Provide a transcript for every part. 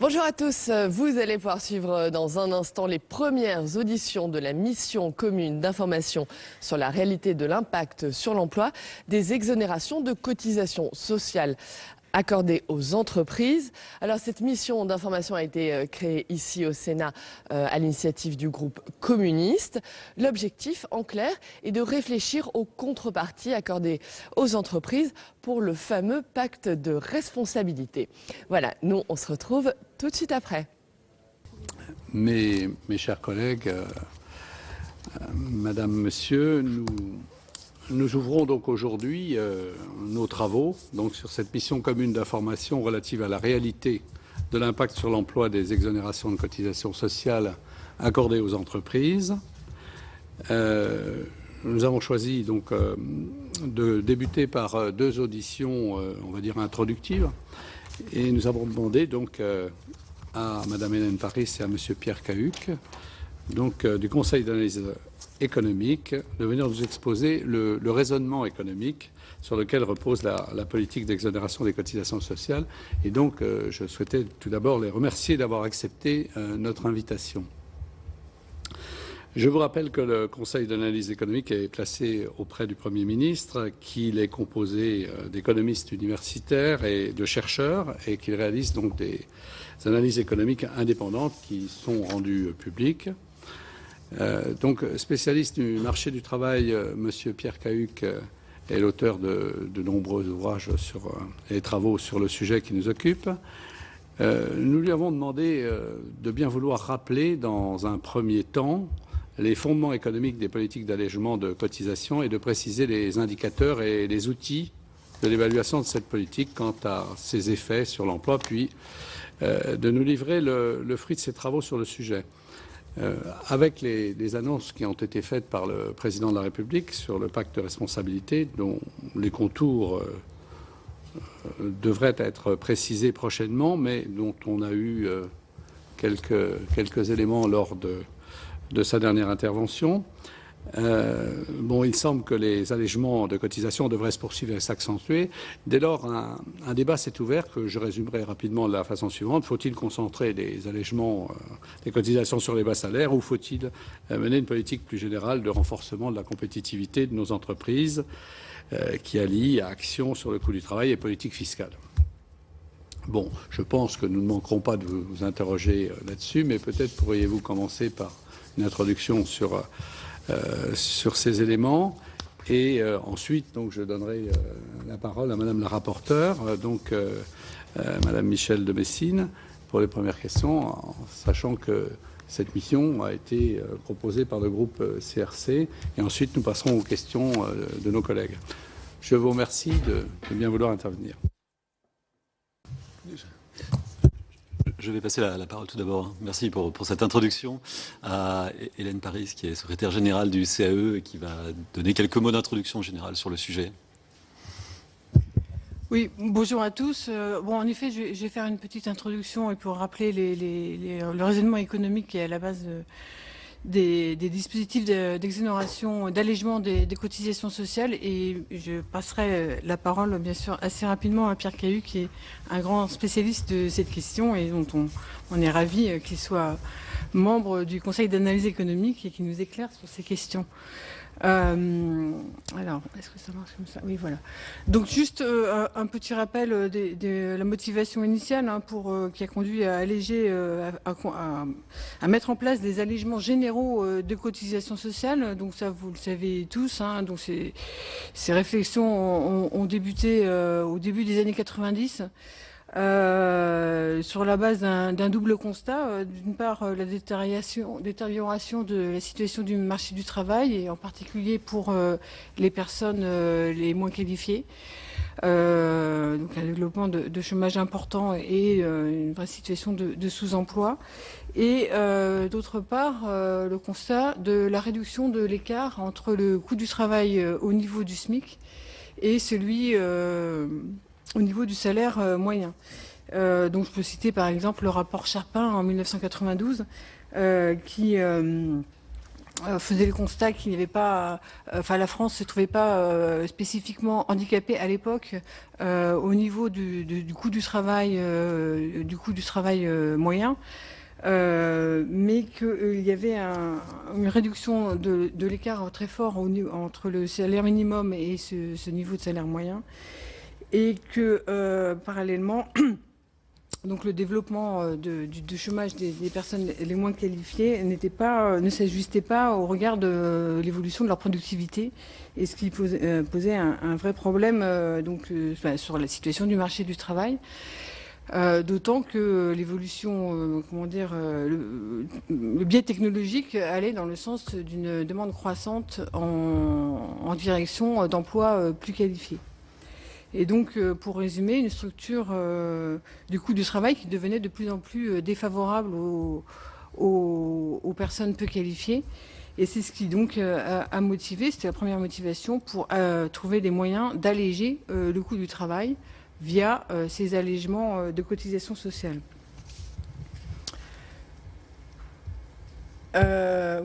Bonjour à tous, vous allez pouvoir suivre dans un instant les premières auditions de la mission commune d'information sur la réalité de l'impact sur l'emploi des exonérations de cotisations sociales accordées aux entreprises. Alors cette mission d'information a été créée ici au Sénat à l'initiative du groupe communiste. L'objectif en clair est de réfléchir aux contreparties accordées aux entreprises pour le fameux pacte de responsabilité. Voilà, nous on se retrouve tout de suite après. Mes chers collègues, Madame, Monsieur, nous ouvrons donc aujourd'hui nos travaux donc sur cette mission commune d'information relative à la réalité de l'impact sur l'emploi des exonérations de cotisations sociales accordées aux entreprises. Nous avons choisi donc de débuter par deux auditions, on va dire introductives, et nous avons demandé donc à Madame Hélène Paris et à Monsieur Pierre Cahuc, donc du Conseil d'analyse économique, de venir nous exposer le raisonnement économique sur lequel repose la politique d'exonération des cotisations sociales. Et donc, je souhaitais tout d'abord les remercier d'avoir accepté notre invitation. Je vous rappelle que le Conseil d'analyse économique est placé auprès du Premier ministre, qu'il est composé d'économistes universitaires et de chercheurs, et qu'il réalise donc des analyses économiques indépendantes qui sont rendues publiques. Donc, spécialiste du marché du travail, Monsieur Pierre Cahuc est l'auteur de nombreux ouvrages et travaux sur le sujet qui nous occupe. Nous lui avons demandé de bien vouloir rappeler dans un premier temps les fondements économiques des politiques d'allègement de cotisations et de préciser les indicateurs et les outils de l'évaluation de cette politique quant à ses effets sur l'emploi, puis de nous livrer le fruit de ses travaux sur le sujet. Avec les annonces qui ont été faites par le Président de la République sur le pacte de responsabilité, dont les contours devraient être précisés prochainement, mais dont on a eu quelques éléments lors de sa dernière intervention. Il semble que les allègements de cotisations devraient se poursuivre et s'accentuer. Dès lors, un débat s'est ouvert que je résumerai rapidement de la façon suivante. Faut-il concentrer les allègements des cotisations sur les bas salaires ou faut-il mener une politique plus générale de renforcement de la compétitivité de nos entreprises qui allie action sur le coût du travail et politique fiscale? Bon, je pense que nous ne manquerons pas de vous interroger là-dessus, mais peut-être pourriez-vous commencer par une introduction sur ces éléments. Et ensuite, donc, je donnerai la parole à Madame la rapporteure, Madame Michèle de Messine, pour les premières questions, en sachant que cette mission a été proposée par le groupe CRC. Et ensuite, nous passerons aux questions de nos collègues. Je vous remercie de bien vouloir intervenir. Je vais passer la parole tout d'abord. Merci pour cette introduction à Hélène Paris, qui est secrétaire générale du CAE et qui va donner quelques mots d'introduction générale sur le sujet. Oui, bonjour à tous. En effet, je vais faire une petite introduction et pour rappeler le raisonnement économique qui est à la base des dispositifs d'exonération, d'allègement des cotisations sociales, et je passerai la parole bien sûr assez rapidement à Pierre Cahuc, qui est un grand spécialiste de cette question et dont on est ravi qu'il soit membre du Conseil d'analyse économique et qui nous éclaire sur ces questions. Alors, est-ce que ça marche comme ça? Oui, voilà. Donc, juste un petit rappel de la motivation initiale qui a conduit à alléger, à mettre en place des allégements généraux de cotisations sociales. Donc, ça, vous le savez tous. Donc, ces réflexions ont débuté au début des années 90. Sur la base d'un double constat, d'une part la détérioration de la situation du marché du travail et en particulier pour les personnes les moins qualifiées, donc un développement de chômage important et une vraie situation de sous-emploi, et d'autre part le constat de la réduction de l'écart entre le coût du travail au niveau du SMIC et celui au niveau du salaire moyen. Donc je peux citer par exemple le rapport Charpin en 1992 qui faisait le constat qu'il n'y avait pas, enfin la France se trouvait pas spécifiquement handicapée à l'époque au niveau du coût du travail moyen, mais qu'il y avait une réduction de l'écart très fort entre le salaire minimum et ce niveau de salaire moyen, et que parallèlement donc le développement du chômage des personnes les moins qualifiées ne s'ajustait pas au regard de l'évolution de leur productivité, et ce qui posait un vrai problème sur la situation du marché du travail. D'autant que l'évolution, le biais technologique allait dans le sens d'une demande croissante en direction d'emplois plus qualifiés. Et donc, pour résumer, une structure du coût du travail qui devenait de plus en plus défavorable aux personnes peu qualifiées. Et c'est ce qui donc a motivé, c'était la première motivation pour trouver des moyens d'alléger le coût du travail via ces allégements de cotisations sociales.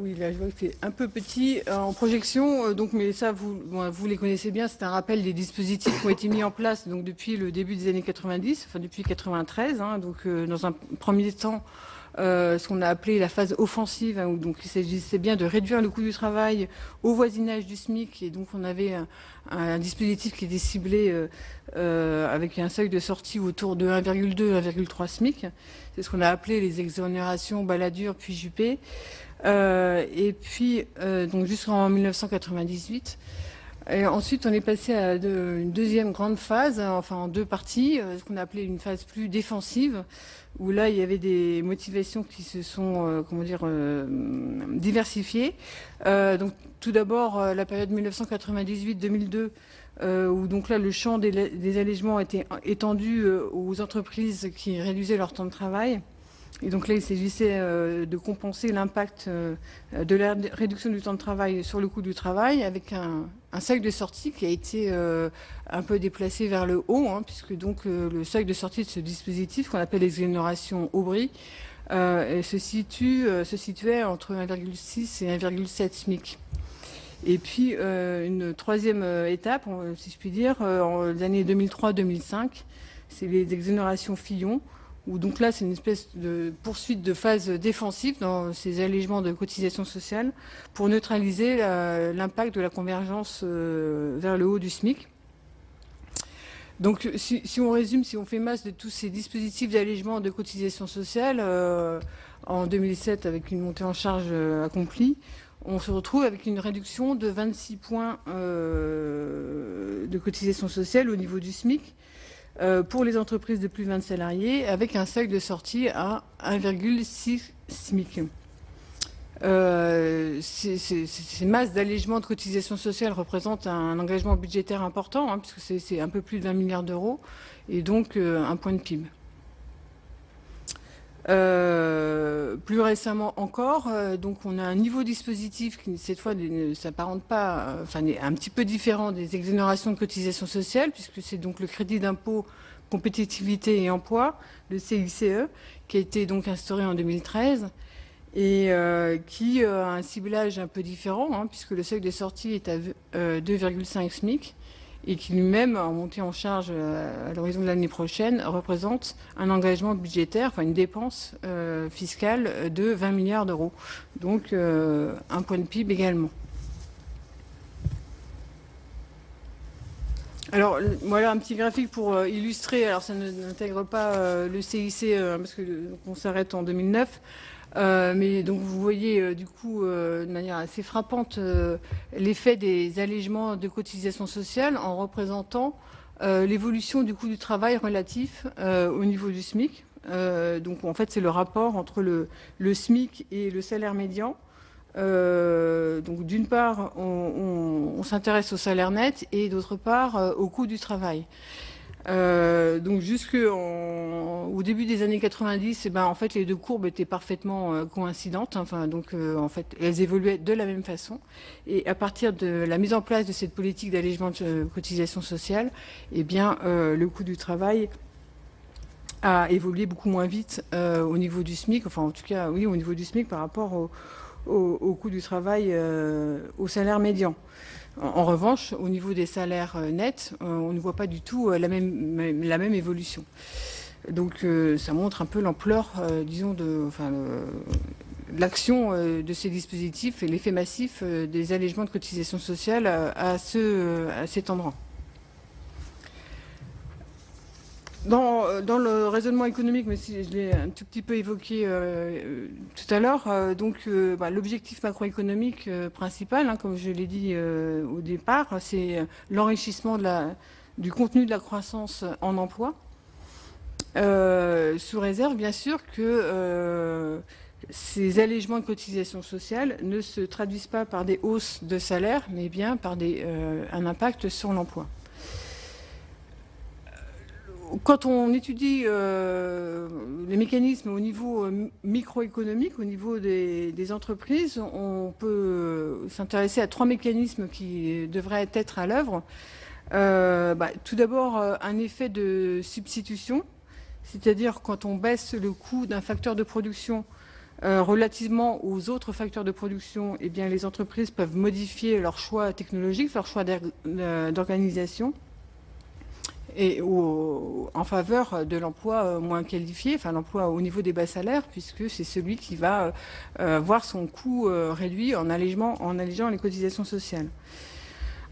Oui, là je vois que c'est un peu petit en projection, mais ça vous les connaissez bien, c'est un rappel des dispositifs qui ont été mis en place donc depuis le début des années 90, enfin depuis 93, dans un premier temps ce qu'on a appelé la phase offensive, où donc il s'agissait bien de réduire le coût du travail au voisinage du SMIC, et donc on avait un dispositif qui était ciblé avec un seuil de sortie autour de 1,2 1,3 SMIC. C'est ce qu'on a appelé les exonérations Balladur puis Juppé, et puis donc jusqu'en 1998. Et ensuite, on est passé à une deuxième grande phase, en deux parties, ce qu'on a appelé une phase plus défensive, où là, il y avait des motivations qui se sont, diversifiées. Donc, tout d'abord, la période 1998-2002, où donc là, le champ des allégements était étendu aux entreprises qui réduisaient leur temps de travail. Et donc là, il s'agissait de compenser l'impact de la réduction du temps de travail sur le coût du travail, avec un seuil de sortie qui a été un peu déplacé vers le haut, puisque donc le seuil de sortie de ce dispositif, qu'on appelle l'exonération Aubry, se situait entre 1,6 et 1,7 SMIC. Et puis une troisième étape, si je puis dire, en les années 2003-2005, c'est les exonérations Fillon, où donc là c'est une espèce de poursuite de phase défensive dans ces allégements de cotisations sociales pour neutraliser l'impact de la convergence vers le haut du SMIC. Donc si on résume, si on fait masse de tous ces dispositifs d'allègement de cotisations sociales, en 2007 avec une montée en charge accomplie, on se retrouve avec une réduction de 26 points de cotisations sociales au niveau du SMIC, pour les entreprises de plus de 20 salariés, avec un seuil de sortie à 1,6 SMIC. Ces masses d'allègement de cotisations sociales représentent un engagement budgétaire important, puisque c'est un peu plus de 20 milliards d'euros, et donc un point de PIB. Plus récemment encore, donc on a un niveau dispositif qui cette fois ne s'apparente pas, est un petit peu différent des exonérations de cotisations sociales, puisque c'est donc le crédit d'impôt compétitivité et emploi, le CICE, qui a été donc instauré en 2013 et qui a un ciblage un peu différent, puisque le seuil de sortie est à 2,5 SMIC. Et qui lui-même, en montée en charge à l'horizon de l'année prochaine, représente un engagement budgétaire, une dépense fiscale de 20 milliards d'euros. Donc un point de PIB également. Alors voilà un petit graphique pour illustrer, alors ça n'intègre pas le CIC, parce qu'on s'arrête en 2009. Mais donc vous voyez du coup de manière assez frappante l'effet des allégements de cotisations sociales en représentant l'évolution du coût du travail relatif au niveau du SMIC. Donc en fait c'est le rapport entre le SMIC et le salaire médian. Donc d'une part on s'intéresse au salaire net et d'autre part au coût du travail. Donc jusqu'au début des années 90, en fait les deux courbes étaient parfaitement coïncidantes. En fait elles évoluaient de la même façon. Et à partir de la mise en place de cette politique d'allègement de cotisations sociales, le coût du travail a évolué beaucoup moins vite au niveau du SMIC. Enfin en tout cas oui au niveau du SMIC par rapport au coût du travail, au salaire médian. En revanche, au niveau des salaires nets, on ne voit pas du tout la même évolution. Donc ça montre un peu l'ampleur, disons, de l'action de ces dispositifs et l'effet massif des allègements de cotisations sociales à cet endroit. Dans le raisonnement économique, mais si je l'ai un tout petit peu évoqué tout à l'heure, l'objectif macroéconomique principal, comme je l'ai dit au départ, c'est l'enrichissement du contenu de la croissance en emploi, sous réserve bien sûr que ces allègements de cotisations sociales ne se traduisent pas par des hausses de salaire, mais bien par un impact sur l'emploi. Quand on étudie les mécanismes au niveau microéconomique, au niveau des entreprises, on peut s'intéresser à 3 mécanismes qui devraient être à l'œuvre. Tout d'abord, un effet de substitution, c'est-à-dire quand on baisse le coût d'un facteur de production relativement aux autres facteurs de production, eh bien, les entreprises peuvent modifier leurs choix technologiques, leurs choix d'organisation, et en faveur de l'emploi moins qualifié, enfin l'emploi au niveau des bas salaires, puisque c'est celui qui va voir son coût réduit en allégeant les cotisations sociales.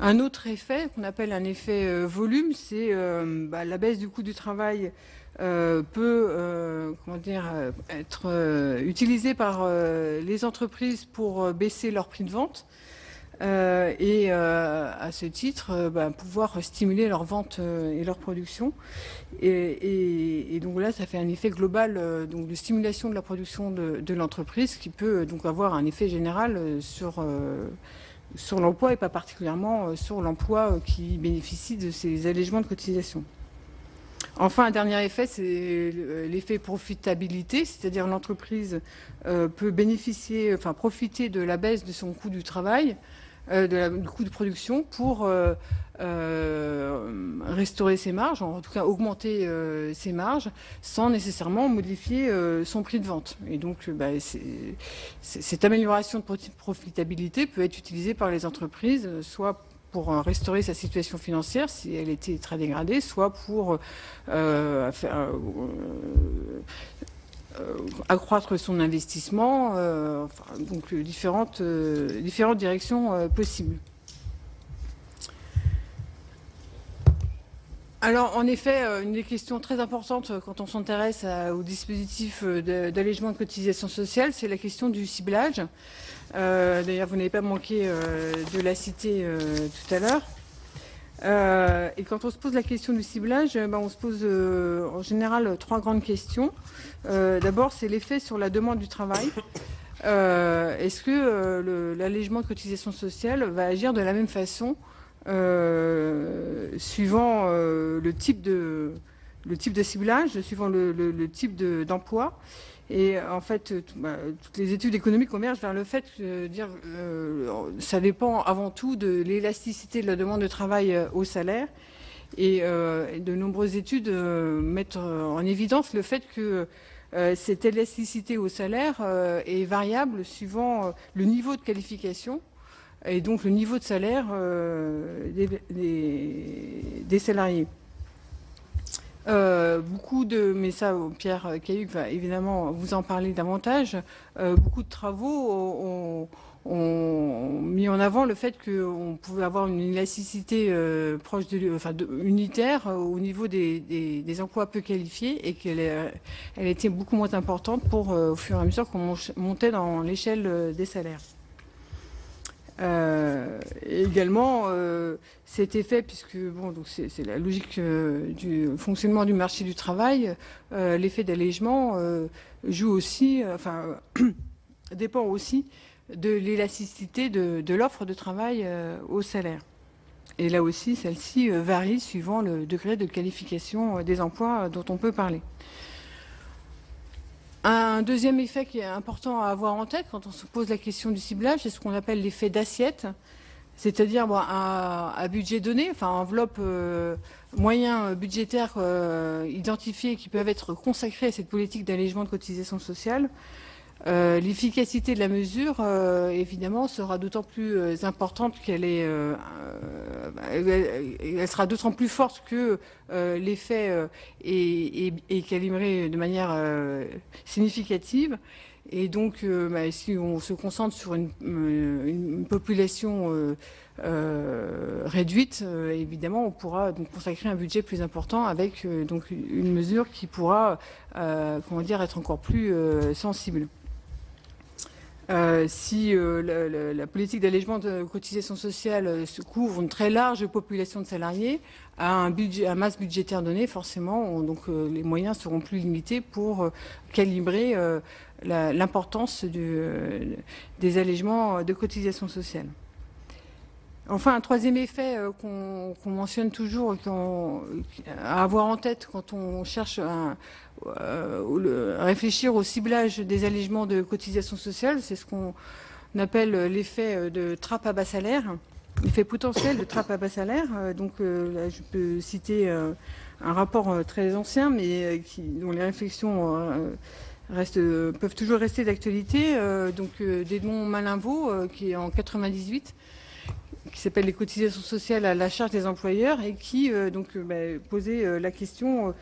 Un autre effet, qu'on appelle un effet volume, c'est la baisse du coût du travail peut être utilisée par les entreprises pour baisser leur prix de vente. Et à ce titre, pouvoir stimuler leur vente et leur production. Et donc là, ça fait un effet global de stimulation de la production de l'entreprise qui peut donc avoir un effet général sur l'emploi et pas particulièrement sur l'emploi qui bénéficie de ces allègements de cotisation. Enfin, un dernier effet, c'est l'effet profitabilité, c'est-à-dire l'entreprise peut profiter de la baisse de son coût du travail, du coût de production pour restaurer ses marges, en tout cas augmenter ses marges, sans nécessairement modifier son prix de vente. Et donc, cette amélioration de profitabilité peut être utilisée par les entreprises, soit pour restaurer sa situation financière si elle était très dégradée, soit pour accroître son investissement, donc différentes directions possibles. Alors, en effet, une des questions très importantes quand on s'intéresse au dispositif d'allègement de cotisation sociale, c'est la question du ciblage. D'ailleurs, vous n'avez pas manqué de la citer tout à l'heure. Et quand on se pose la question du ciblage, on se pose en général 3 grandes questions. D'abord, c'est l'effet sur la demande du travail. Est-ce que l'allègement de cotisation sociale va agir de la même façon suivant le type de ciblage, suivant le type d'emploi? Et en fait, toutes les études économiques convergent vers le fait que ça dépend avant tout de l'élasticité de la demande de travail au salaire. Et de nombreuses études mettent en évidence le fait que cette élasticité au salaire est variable suivant le niveau de qualification et donc le niveau de salaire des salariés. Mais ça, Pierre Cahuc va évidemment vous en parler davantage. Beaucoup de travaux ont mis en avant le fait qu'on pouvait avoir une élasticité proche unitaire au niveau des emplois peu qualifiés et qu'elle était beaucoup moins importante au fur et à mesure qu'on montait dans l'échelle des salaires. Également, cet effet, puisque c'est la logique du fonctionnement du marché du travail, l'effet d'allègement joue aussi, dépend aussi de l'élasticité de l'offre de travail au salaire. Et là aussi, celle-ci varie suivant le degré de qualification des emplois dont on peut parler. Un deuxième effet qui est important à avoir en tête quand on se pose la question du ciblage, c'est ce qu'on appelle l'effet d'assiette, c'est-à-dire à budget donné, enveloppe moyens budgétaires identifiés qui peuvent être consacrés à cette politique d'allègement de cotisation sociale. L'efficacité de la mesure, évidemment, sera d'autant plus importante elle sera d'autant plus forte que l'effet est calibré de manière significative. Et donc, si on se concentre sur une population réduite, évidemment, on pourra donc consacrer un budget plus important avec donc une mesure qui pourra, être encore plus sensible. Si la politique d'allègement de cotisations sociales se couvre une très large population de salariés, à un masse budgétaire donné, forcément, les moyens seront plus limités pour calibrer l'importance des allègements de cotisations sociales. Enfin, un troisième effet qu'on mentionne toujours, à avoir en tête quand on cherche à réfléchir au ciblage des allègements de cotisations sociales, c'est ce qu'on appelle l'effet de trappe à bas salaire, l'effet potentiel de trappe à bas salaire. Là, je peux citer un rapport très ancien, mais dont les réflexions peuvent toujours rester d'actualité, d'Edmond Malinvaud, qui est en 98, qui s'appelle les cotisations sociales à la charge des employeurs et qui posait la question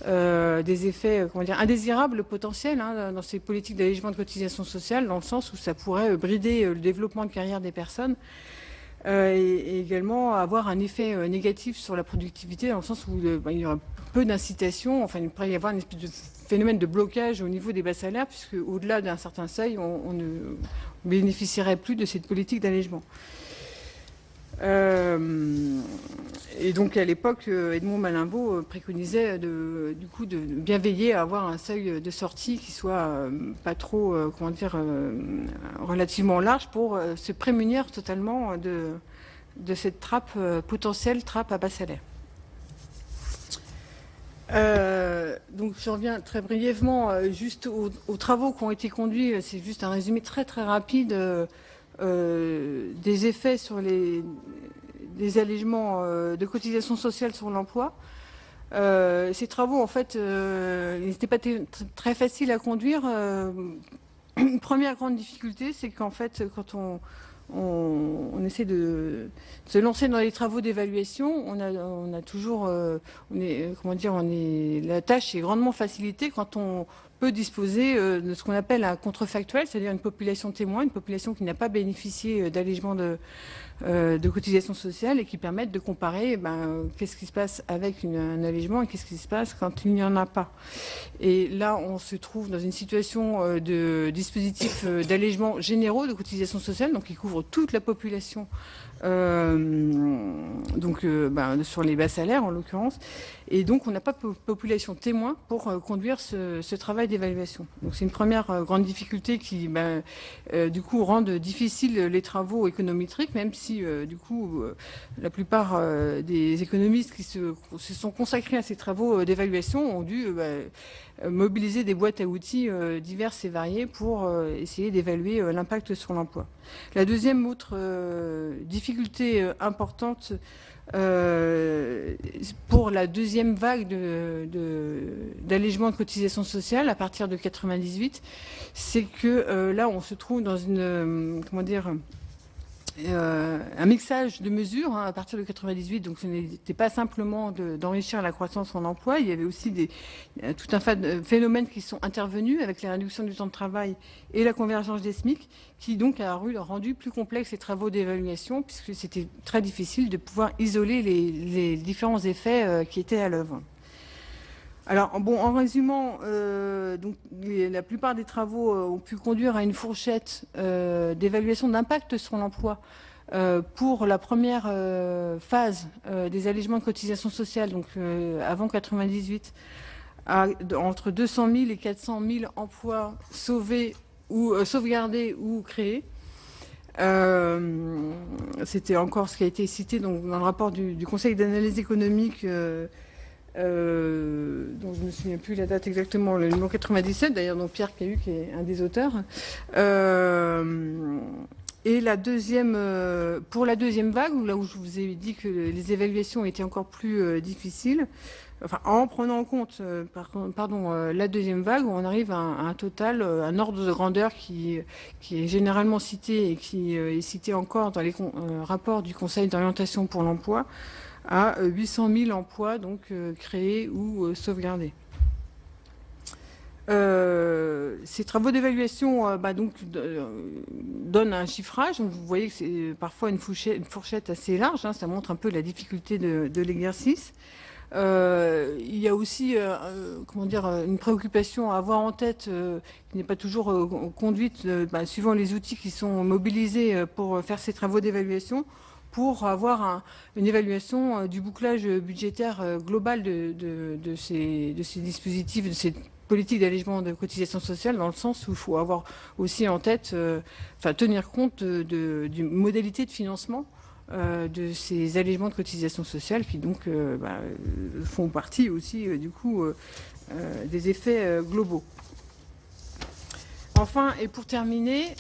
des effets indésirables potentiels dans ces politiques d'allègement de cotisations sociales, dans le sens où ça pourrait brider le développement de carrière des personnes et également avoir un effet négatif sur la productivité, dans le sens où il y aura peu d'incitation, il pourrait y avoir une espèce de phénomène de blocage au niveau des bas salaires, puisque au-delà d'un certain seuil, on ne bénéficierait plus de cette politique d'allègement. Et donc à l'époque, Edmond Malinvaud préconisait de bien veiller à avoir un seuil de sortie qui soit pas trop, relativement large pour se prémunir totalement de cette potentielle trappe à bas salaire. Donc je reviens très brièvement juste aux travaux qui ont été conduits. C'est juste un résumé très très rapide des effets sur des allègements de cotisations sociales sur l'emploi. Ces travaux, en fait, ils n'étaient pas très faciles à conduire. Une première grande difficulté, c'est qu'en fait, quand on essaie de se lancer dans les travaux d'évaluation, la tâche est grandement facilitée quand on peut disposer de ce qu'on appelle un contrefactuel, c'est-à-dire une population témoin, une population qui n'a pas bénéficié d'allègement de cotisations sociales et qui permettent de comparer qu'est-ce qui se passe avec un allègement et qu'est-ce qui se passe quand il n'y en a pas. Et là, on se trouve dans une situation de dispositifs d'allègement généraux de cotisations sociales, donc qui couvrent toute la population, sur les bas salaires en l'occurrence, et donc on n'a pas de population témoin pour conduire ce travail d'évaluation. Donc c'est une première grande difficulté qui rend difficile les travaux économétriques, même si la plupart des économistes qui se sont consacrés à ces travaux d'évaluation ont dû mobiliser des boîtes à outils diverses et variées pour essayer d'évaluer l'impact sur l'emploi. La deuxième autre difficulté importante pour la deuxième vague d'allègement de cotisations sociales à partir de 98, c'est que là on se trouve dans un mixage de mesures à partir de 98, donc ce n'était pas simplement d'enrichir la croissance en emploi, il y avait aussi tout un tas de phénomènes qui sont intervenus avec la réduction du temps de travail et la convergence des SMIC, qui donc a rendu plus complexes les travaux d'évaluation, puisque c'était très difficile de pouvoir isoler les différents effets qui étaient à l'œuvre. Alors, en résumant, la plupart des travaux ont pu conduire à une fourchette d'évaluation d'impact sur l'emploi pour la première phase des allègements de cotisations sociales, donc avant 98, entre 200 000 et 400 000 emplois sauvés ou sauvegardés ou créés. C'était encore ce qui a été cité dans le rapport du Conseil d'analyse économique, dont je ne me souviens plus la date exactement, le numéro 97, d'ailleurs, donc Pierre Cahu qui est un des auteurs. Et pour la deuxième vague, là où je vous ai dit que les évaluations étaient encore plus difficiles, enfin, en prenant en compte la deuxième vague, on arrive à un total, un ordre de grandeur qui est généralement cité et qui est cité encore dans les rapports du Conseil d'orientation pour l'emploi, à 800 000 emplois donc, créés ou sauvegardés. Ces travaux d'évaluation donnent un chiffrage. Donc vous voyez que c'est parfois une fourchette assez large. Hein, ça montre un peu la difficulté de l'exercice. Il y a aussi une préoccupation à avoir en tête qui n'est pas toujours conduite suivant les outils qui sont mobilisés pour faire ces travaux d'évaluation, pour avoir une évaluation du bouclage budgétaire global de ces dispositifs, de ces politique d'allègement de cotisations sociales, dans le sens où il faut avoir aussi en tête, tenir compte du modalité de financement de ces allègements de cotisations sociales qui donc font partie aussi du coup des effets globaux. Enfin, et pour terminer,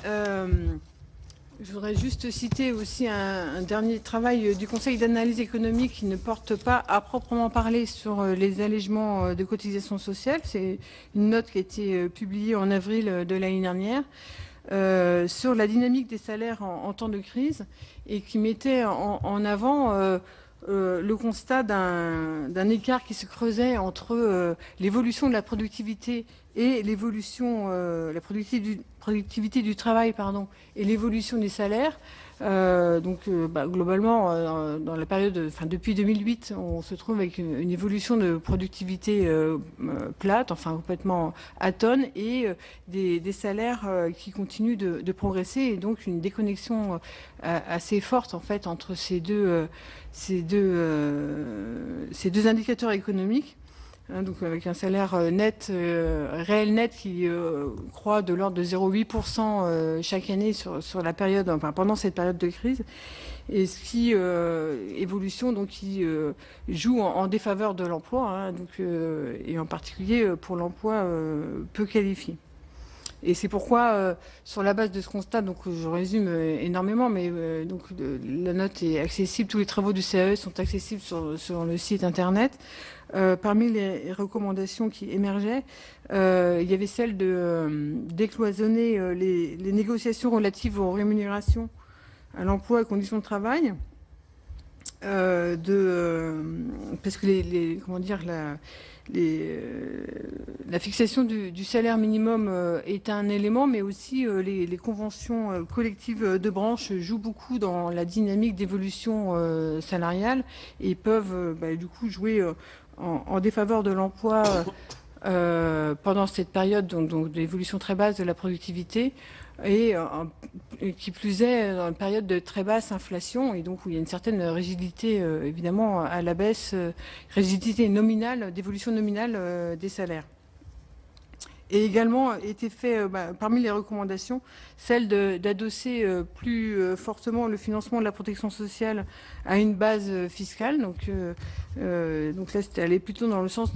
je voudrais juste citer aussi un dernier travail du Conseil d'analyse économique qui ne porte pas à proprement parler sur les allègements de cotisations sociales. C'est une note qui a été publiée en avril de l'année dernière sur la dynamique des salaires en temps de crise et qui mettait en avant le constat d'un écart qui se creusait entre l'évolution de la productivité et l'évolution, la productivité du travail, et l'évolution des salaires. Globalement, dans la période, depuis 2008, on se trouve avec une évolution de productivité plate, complètement atone, et des salaires qui continuent de progresser, et donc une déconnexion assez forte en fait entre ces deux indicateurs économiques. Donc avec un salaire net, réel net qui croît de l'ordre de 0,8% chaque année sur la période, pendant cette période de crise, et ce qui évolution donc qui joue en défaveur de l'emploi, et en particulier pour l'emploi peu qualifié. Et c'est pourquoi, sur la base de ce constat, donc je résume énormément, mais la note est accessible, tous les travaux du CAE sont accessibles sur le site internet. Parmi les recommandations qui émergeaient, il y avait celle de décloisonner les négociations relatives aux rémunérations, à l'emploi et aux conditions de travail, parce que la fixation du salaire minimum est un élément, mais aussi les conventions collectives de branche jouent beaucoup dans la dynamique d'évolution salariale et peuvent du coup jouer en défaveur de l'emploi pendant cette période donc d'évolution très basse de la productivité, et qui plus est dans une période de très basse inflation, et donc où il y a une certaine rigidité évidemment à la baisse, rigidité nominale, d'évolution nominale des salaires. Et également était fait parmi les recommandations celle d'adosser plus fortement le financement de la protection sociale à une base fiscale. Donc là, c'était aller plutôt dans le sens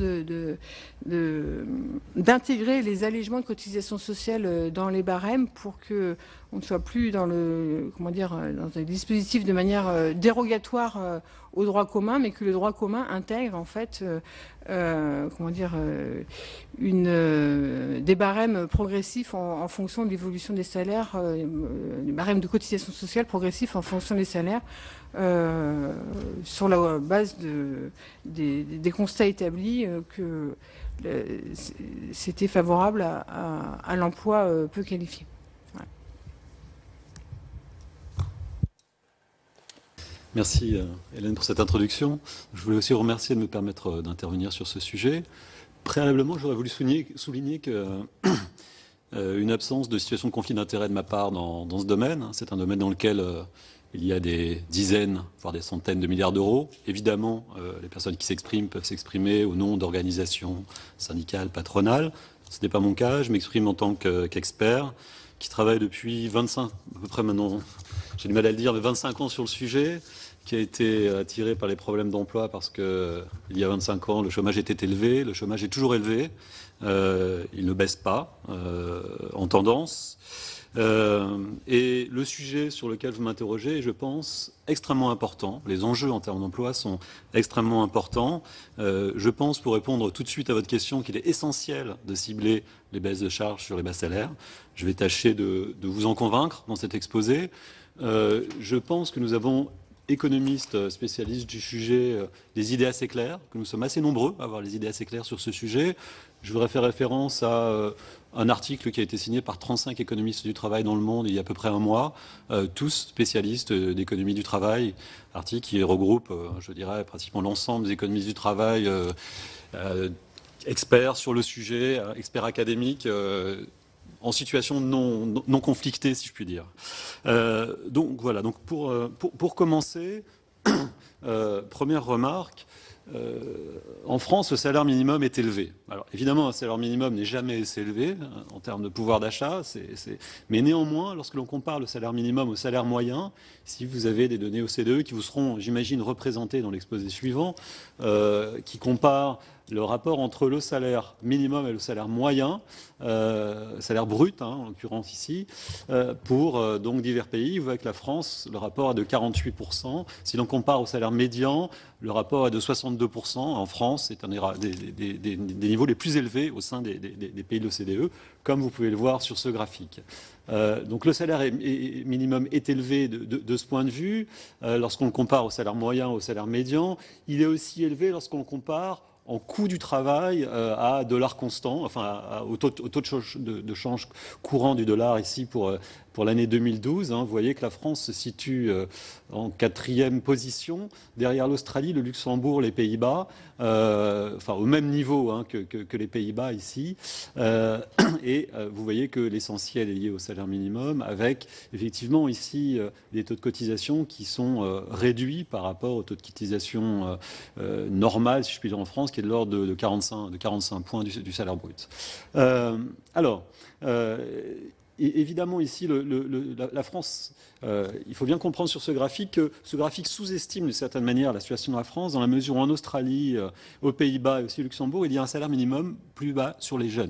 d'intégrer les allègements de cotisations sociales dans les barèmes pour que on ne soit plus dans dans un dispositif de manière dérogatoire au droit commun, mais que le droit commun intègre en fait des barèmes progressifs en fonction de l'évolution des salaires, des barèmes de cotisation sociale progressifs en fonction des salaires, sur la base des constats établis que c'était favorable à l'emploi peu qualifié. Voilà. Merci Hélène pour cette introduction. Je voulais aussi vous remercier de me permettre d'intervenir sur ce sujet. Préalablement, j'aurais voulu souligner que une absence de situation de conflit d'intérêts de ma part dans ce domaine. C'est un domaine dans lequel il y a des dizaines, voire des centaines de milliards d'euros. Évidemment, les personnes qui s'expriment peuvent s'exprimer au nom d'organisations syndicales, patronales. Ce n'est pas mon cas. Je m'exprime en tant qu'expert qui travaille depuis 25, à peu près maintenant, j'ai du mal à le dire, mais 25 ans sur le sujet, qui a été attiré par les problèmes d'emploi parce que il y a 25 ans, le chômage était élevé, le chômage est toujours élevé, il ne baisse pas en tendance. Et le sujet sur lequel vous m'interrogez est, je pense, extrêmement important. Les enjeux en termes d'emploi sont extrêmement importants. Je pense, pour répondre tout de suite à votre question, qu'il est essentiel de cibler les baisses de charges sur les bas salaires. Je vais tâcher de vous en convaincre dans cet exposé. Je pense que nous avons, économistes spécialistes du sujet, des idées assez claires, que nous sommes assez nombreux à avoir les idées assez claires sur ce sujet. Je voudrais faire référence à un article qui a été signé par 35 économistes du travail dans le monde il y a à peu près un mois, tous spécialistes d'économie du travail, article qui regroupe, je dirais, pratiquement l'ensemble des économistes du travail, experts sur le sujet, experts académiques, en situation non conflictée, si je puis dire. Donc voilà, donc pour commencer, première remarque, en France, le salaire minimum est élevé. Alors évidemment, un salaire minimum n'est jamais assez élevé en termes de pouvoir d'achat, mais néanmoins, lorsque l'on compare le salaire minimum au salaire moyen, si vous avez des données OCDE qui vous seront, j'imagine, représentées dans l'exposé suivant, qui comparent le rapport entre le salaire minimum et le salaire moyen, salaire brut, en l'occurrence ici, pour donc divers pays. Vous voyez que la France, le rapport est de 48%. Si l'on compare au salaire médian, le rapport est de 62%. En France, c'est un des niveaux les plus élevés au sein des pays de l'OCDE, comme vous pouvez le voir sur ce graphique. Donc le salaire minimum est élevé de ce point de vue. Lorsqu'on le compare au salaire moyen, au salaire médian, il est aussi élevé lorsqu'on le compare en coût du travail à dollar constant, enfin au taux de change courant du dollar ici pour l'année 2012. Vous voyez que la France se situe en 4e position, derrière l'Australie, le Luxembourg, les Pays-Bas, enfin au même niveau que les Pays-Bas ici. Et vous voyez que l'essentiel est lié au salaire minimum, avec effectivement ici des taux de cotisation qui sont réduits par rapport au taux de cotisation normal, si je puis dire, en France, qui est de l'ordre de 45 points du salaire brut. Et évidemment, ici, la France, il faut bien comprendre sur ce graphique que ce graphique sous-estime d'une certaine manière la situation de la France, dans la mesure où en Australie, aux Pays-Bas et aussi au Luxembourg, il y a un salaire minimum plus bas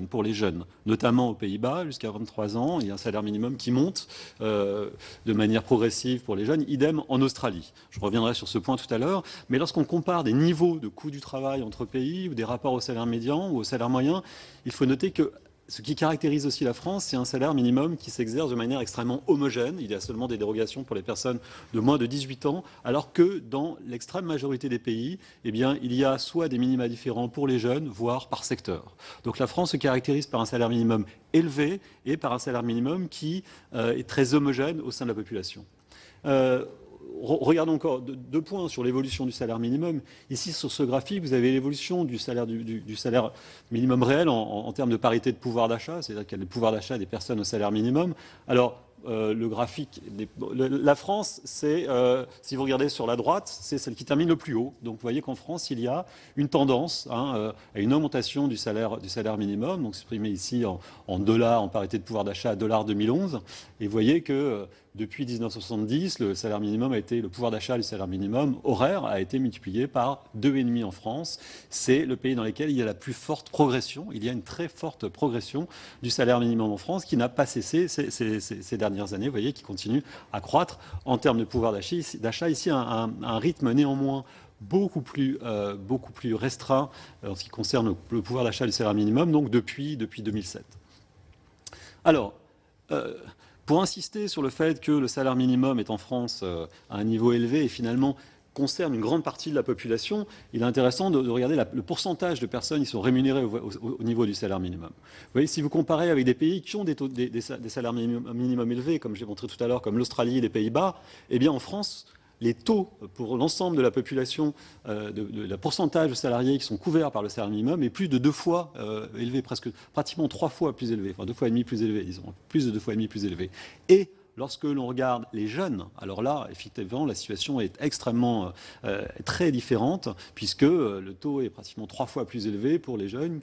pour les jeunes, notamment aux Pays-Bas, jusqu'à 23 ans, il y a un salaire minimum qui monte de manière progressive pour les jeunes, idem en Australie. Je reviendrai sur ce point tout à l'heure, mais lorsqu'on compare des niveaux de coût du travail entre pays ou des rapports au salaire médian ou au salaire moyen, il faut noter que ce qui caractérise aussi la France, c'est un salaire minimum qui s'exerce de manière extrêmement homogène. Il y a seulement des dérogations pour les personnes de moins de 18 ans, alors que dans l'extrême majorité des pays, eh bien, il y a soit des minima différents pour les jeunes, voire par secteur. Donc la France se caractérise par un salaire minimum élevé et par un salaire minimum qui est très homogène au sein de la population. Regardons encore deux points sur l'évolution du salaire minimum. Ici, sur ce graphique, vous avez l'évolution du salaire minimum réel en termes de parité de pouvoir d'achat, c'est-à-dire qu'il y a le pouvoir d'achat des personnes au salaire minimum. Alors, le graphique, la France, c'est, si vous regardez sur la droite, c'est celle qui termine le plus haut. Donc, vous voyez qu'en France, il y a une tendance à une augmentation du salaire minimum, donc exprimé ici en dollars, en parité de pouvoir d'achat à dollars 2011. Et vous voyez que depuis 1970, le pouvoir d'achat du salaire minimum horaire a été multiplié par 2,5 en France. C'est le pays dans lequel il y a la plus forte progression. Il y a une très forte progression du salaire minimum en France qui n'a pas cessé ces dernières années. Vous voyez, qui continue à croître en termes de pouvoir d'achat. Ici, un rythme néanmoins beaucoup plus restreint en ce qui concerne le pouvoir d'achat du salaire minimum, donc depuis 2007. Alors, pour insister sur le fait que le salaire minimum est en France à un niveau élevé et finalement concerne une grande partie de la population, il est intéressant de regarder le pourcentage de personnes qui sont rémunérées au niveau du salaire minimum. Vous voyez, si vous comparez avec des pays qui ont des salaires minimum élevés, comme j'ai montré tout à l'heure, comme l'Australie et les Pays-Bas, eh bien en France, les taux pour l'ensemble de la population, le pourcentage de salariés qui sont couverts par le salaire minimum est plus de 2 fois élevé, pratiquement 3 fois plus élevé, enfin 2 fois et demi plus élevé, disons, plus de 2 fois et demi plus élevé. Et lorsque l'on regarde les jeunes, alors là, effectivement, la situation est extrêmement très différente, puisque le taux est pratiquement 3 fois plus élevé pour les jeunes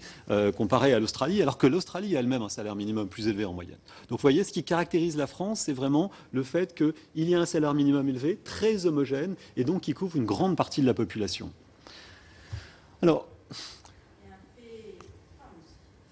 comparé à l'Australie, alors que l'Australie a elle-même un salaire minimum plus élevé en moyenne. Donc vous voyez, ce qui caractérise la France, c'est vraiment le fait qu'il y a un salaire minimum élevé, très homogène, et donc qui couvre une grande partie de la population. Alors,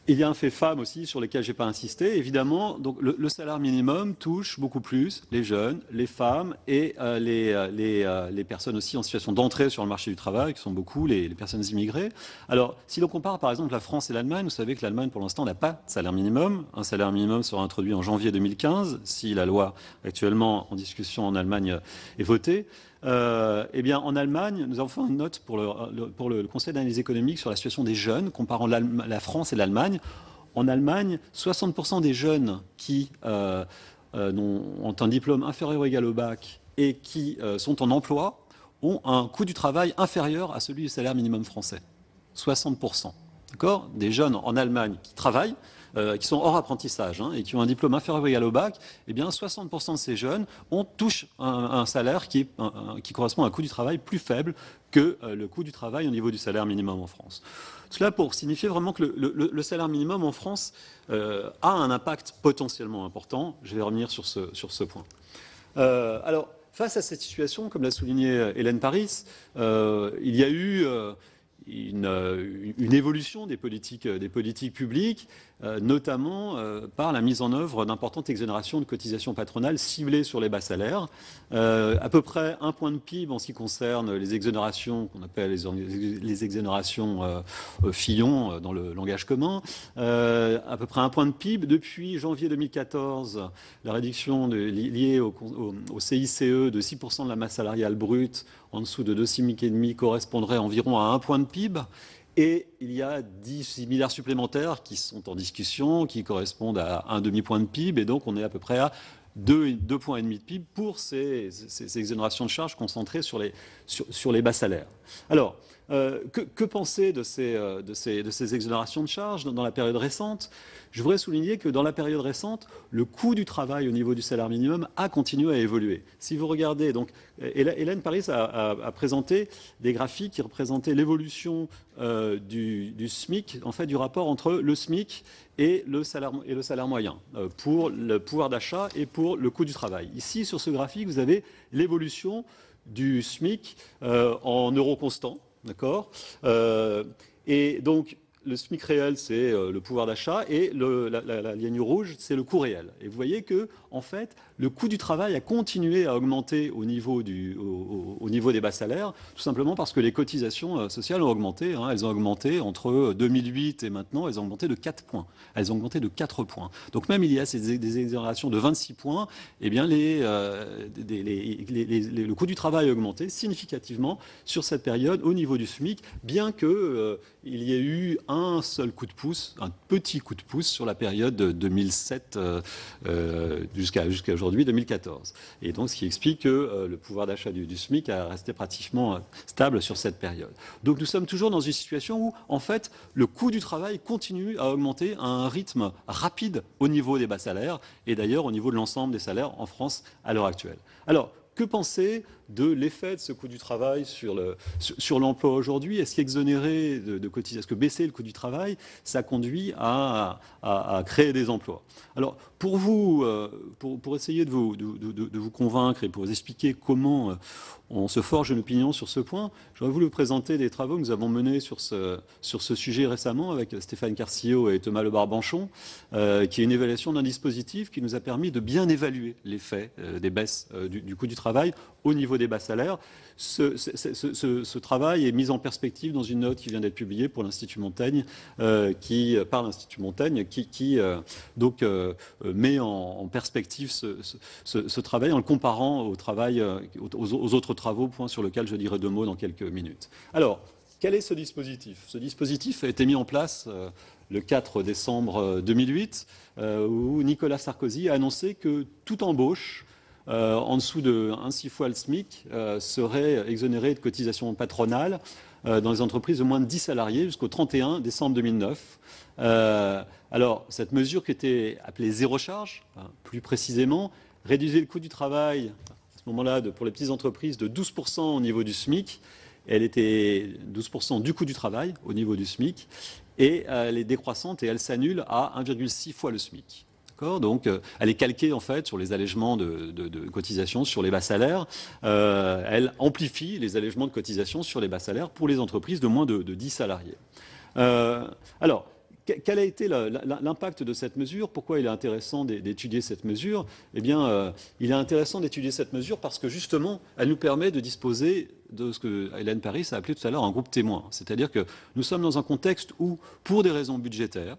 Il y a un fait femme aussi sur lequel je n'ai pas insisté. Évidemment, donc le salaire minimum touche beaucoup plus les jeunes, les femmes et les personnes aussi en situation d'entrée sur le marché du travail, qui sont beaucoup les personnes immigrées. Alors, si l'on compare par exemple la France et l'Allemagne, vous savez que l'Allemagne pour l'instant n'a pas de salaire minimum. Un salaire minimum sera introduit en janvier 2015, si la loi actuellement en discussion en Allemagne est votée. Eh bien, en Allemagne, nous avons fait une note pour le Conseil d'analyse économique sur la situation des jeunes, comparant la France et l'Allemagne. En Allemagne, 60% des jeunes qui ont un diplôme inférieur ou égal au bac et qui sont en emploi ont un coût du travail inférieur à celui du salaire minimum français. 60%. D'accord ? Des jeunes en Allemagne qui travaillent, qui sont hors apprentissage et qui ont un diplôme inférieur ou égal au bac, eh bien 60% de ces jeunes touchent un salaire qui correspond à un coût du travail plus faible que le coût du travail au niveau du salaire minimum en France. Cela pour signifier vraiment que le salaire minimum en France a un impact potentiellement important. Je vais revenir sur ce point. Alors, face à cette situation, comme l'a souligné Hélène Paris, il y a eu une évolution des politiques publiques, notamment par la mise en œuvre d'importantes exonérations de cotisations patronales ciblées sur les bas salaires. À peu près 1 point de PIB en ce qui concerne les exonérations qu'on appelle les exonérations Fillon dans le langage commun. À peu près 1 point de PIB. Depuis janvier 2014, la réduction liée au CICE de 6% de la masse salariale brute en dessous de 2,5 SMIC correspondrait environ à 1 point de PIB. Et il y a 10 milliards supplémentaires qui sont en discussion, qui correspondent à un demi-point de PIB. Et donc, on est à peu près à 2,5 points de PIB pour ces exonérations de charges concentrées sur les bas salaires. Alors, que penser de ces exonérations de charges dans la période récente ? Je voudrais souligner que dans la période récente, le coût du travail au niveau du salaire minimum a continué à évoluer. Si vous regardez, donc, Hélène Paris a présenté des graphiques qui représentaient l'évolution du SMIC, en fait, du rapport entre le SMIC et le salaire moyen, pour le pouvoir d'achat et pour le coût du travail. Ici, sur ce graphique, vous avez l'évolution du SMIC en euros constants. D'accord. Et donc, le SMIC réel, c'est le pouvoir d'achat et la ligne rouge, c'est le coût réel. Et vous voyez que, en fait, le coût du travail a continué à augmenter au niveau des bas salaires, tout simplement parce que les cotisations sociales ont augmenté. Elles ont augmenté entre 2008 et maintenant, elles ont augmenté de 4 points. Elles ont augmenté de 4 points. Donc même il y a des exonérations de 26 points, eh bien le coût du travail a augmenté significativement sur cette période au niveau du SMIC, bien que il y ait eu un seul coup de pouce, un petit coup de pouce sur la période de 2007 jusqu'à aujourd'hui, 2014. Et donc, ce qui explique que le pouvoir d'achat du SMIC a resté pratiquement stable sur cette période. Donc, nous sommes toujours dans une situation où, en fait, le coût du travail continue à augmenter à un rythme rapide au niveau des bas salaires et d'ailleurs au niveau de l'ensemble des salaires en France à l'heure actuelle. Alors, que penser de l'effet de ce coût du travail sur l'emploi aujourd'hui? Est-ce qu'exonérer de cotisations, est-ce que baisser le coût du travail, ça conduit à créer des emplois? Alors, pour vous, pour essayer de vous convaincre et pour vous expliquer comment on se forge une opinion sur ce point, j'aurais voulu vous présenter des travaux que nous avons menés sur ce sujet récemment avec Stéphane Carcillo et Thomas Lebarbanchon, qui est une évaluation d'un dispositif qui nous a permis de bien évaluer l'effet des baisses du coût du travail au niveau des bas salaires. Ce travail est mis en perspective dans une note qui vient d'être publiée pour l'Institut Montaigne, qui met en perspective ce travail en le comparant aux autres travaux, point sur lequel je dirai 2 mots dans quelques minutes. Alors, quel est ce dispositif? Ce dispositif a été mis en place le 4 décembre 2008, où Nicolas Sarkozy a annoncé que toute embauche en dessous de 1,6 fois le SMIC serait exonérée de cotisations patronales dans les entreprises de moins de 10 salariés jusqu'au 31 décembre 2009. Alors, cette mesure qui était appelée zéro charge, plus précisément, réduisait le coût du travail à ce moment-là pour les petites entreprises de 12% au niveau du SMIC. Elle était 12% du coût du travail au niveau du SMIC et elle est décroissante et elle s'annule à 1,6 fois le SMIC. Donc, elle est calquée en fait sur les allègements de cotisations sur les bas salaires. Elle amplifie les allègements de cotisations sur les bas salaires pour les entreprises de moins de 10 salariés. Alors, quel a été l'impact de cette mesure? Pourquoi il est intéressant d'étudier cette mesure? Eh bien, il est intéressant d'étudier cette mesure parce que justement, elle nous permet de disposer de ce que Hélène Paris a appelé tout à l'heure un groupe témoin. C'est-à-dire que nous sommes dans un contexte où, pour des raisons budgétaires,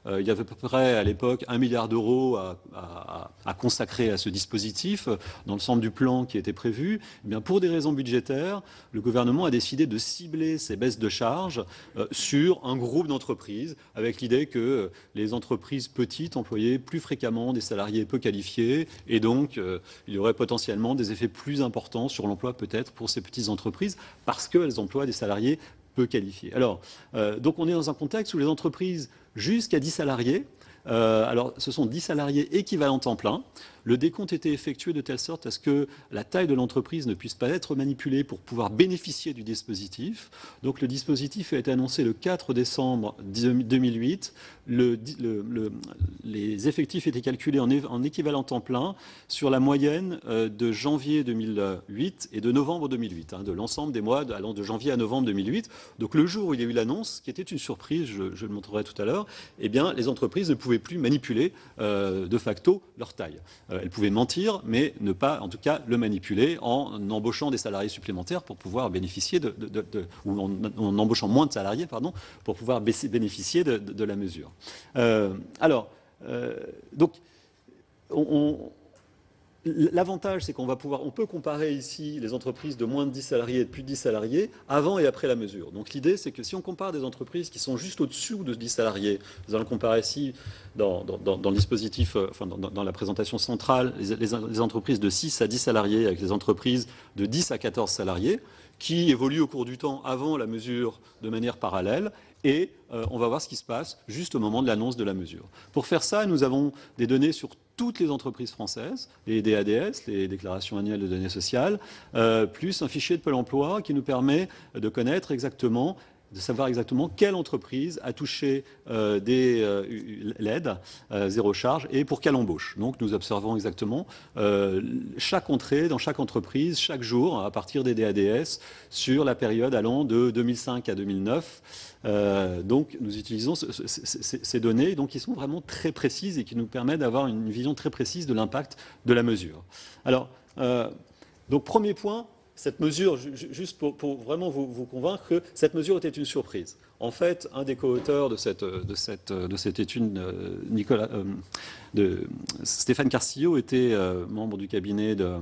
il y avait à peu près à l'époque 1 milliard d'euros à consacrer à ce dispositif dans l'ensemble du plan qui était prévu. Eh bien, pour des raisons budgétaires, le gouvernement a décidé de cibler ces baisses de charges sur un groupe d'entreprises, avec l'idée que les entreprises petites employaient plus fréquemment des salariés peu qualifiés, et donc il y aurait potentiellement des effets plus importants sur l'emploi peut-être pour ces petites entreprises, parce qu'elles emploient des salariés peu qualifiés. Alors, donc on est dans un contexte où les entreprises jusqu'à 10 salariés, alors ce sont 10 salariés équivalents temps plein. Le décompte était effectué de telle sorte à ce que la taille de l'entreprise ne puisse pas être manipulée pour pouvoir bénéficier du dispositif. Donc le dispositif a été annoncé le 4 décembre 2008. Les effectifs étaient calculés en équivalent temps plein sur la moyenne de janvier 2008 et de novembre 2008, de l'ensemble des mois allant de janvier à novembre 2008. Donc le jour où il y a eu l'annonce, qui était une surprise, je le montrerai tout à l'heure, eh bien les entreprises ne pouvaient plus manipuler de facto leur taille. Elles pouvaient mentir, mais ne pas, en tout cas, le manipuler en embauchant des salariés supplémentaires pour pouvoir bénéficier ou en embauchant moins de salariés, pardon, pour pouvoir bénéficier de la mesure. Donc, l'avantage, c'est on peut comparer ici les entreprises de moins de 10 salariés et de plus de 10 salariés avant et après la mesure. Donc l'idée, c'est que si on compare des entreprises qui sont juste au-dessus de 10 salariés, nous allons comparer ici dans le dispositif, enfin dans la présentation centrale, les entreprises de 6 à 10 salariés avec les entreprises de 10 à 14 salariés qui évoluent au cours du temps avant la mesure de manière parallèle. Et on va voir ce qui se passe juste au moment de l'annonce de la mesure. Pour faire ça, nous avons des données sur toutes les entreprises françaises, les DADS, les déclarations annuelles de données sociales, plus un fichier de Pôle emploi qui nous permet de connaître exactement, de savoir exactement quelle entreprise a touché l'aide zéro charge et pour quelle embauche. Donc nous observons exactement chaque entrée dans chaque entreprise, chaque jour, à partir des DADS, sur la période allant de 2005 à 2009. Donc nous utilisons ces données donc, qui sont vraiment très précises et qui nous permettent d'avoir une vision très précise de l'impact de la mesure. Alors, donc premier point, cette mesure, juste pour vraiment vous convaincre que cette mesure était une surprise. En fait, un des co-auteurs de cette étude, Stéphane Carcillo, était membre du cabinet de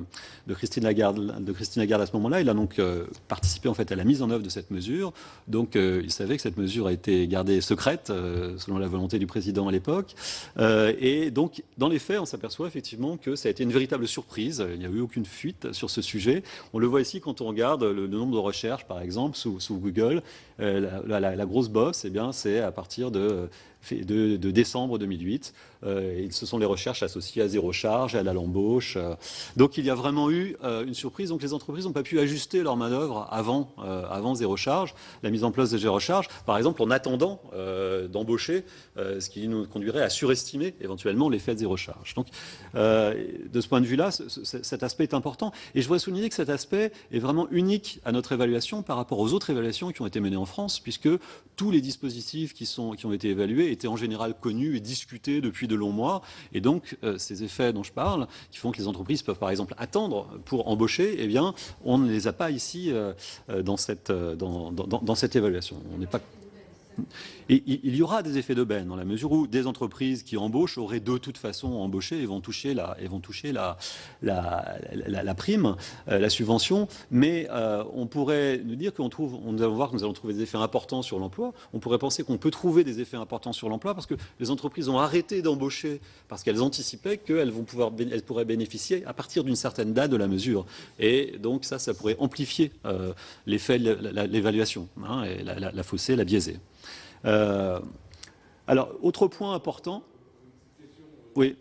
Christine Lagarde à ce moment-là. Il a donc participé en fait à la mise en œuvre de cette mesure. Donc, il savait que cette mesure a été gardée secrète, selon la volonté du président à l'époque. Et donc, dans les faits, on s'aperçoit effectivement que ça a été une véritable surprise. Il n'y a eu aucune fuite sur ce sujet. On le voit ici quand on regarde le nombre de recherches, par exemple, sous Google. La grosse bosse, eh bien, c'est à partir de décembre 2008. Et ce sont les recherches associées à zéro charge, à l'embauche. Donc il y a vraiment eu une surprise. Donc les entreprises n'ont pas pu ajuster leur manœuvre avant zéro charge, la mise en place de zéro charge, par exemple en attendant d'embaucher, ce qui nous conduirait à surestimer éventuellement l'effet de zéro charge. Donc de ce point de vue-là, cet aspect est important. Et je voudrais souligner que cet aspect est vraiment unique à notre évaluation par rapport aux autres évaluations qui ont été menées en France, puisque tous les dispositifs qui ont été évalués étaient en général connus et discutés depuis de longs mois. Et donc, ces effets dont je parle, qui font que les entreprises peuvent par exemple attendre pour embaucher, eh bien, on ne les a pas ici dans cette évaluation. On n'est pas... Et il y aura des effets d'aubaine dans la mesure où des entreprises qui embauchent auraient de toute façon embauché et vont toucher la prime, la subvention. Mais on pourrait nous dire qu'on allons voir que nous allons trouver des effets importants sur l'emploi. On pourrait penser qu'on peut trouver des effets importants sur l'emploi parce que les entreprises ont arrêté d'embaucher parce qu'elles anticipaient qu'elles pourraient bénéficier à partir d'une certaine date de la mesure. Et donc ça pourrait amplifier l'effet de l'évaluation, et la fausser, la biaiser. Alors, autre point important. Oui.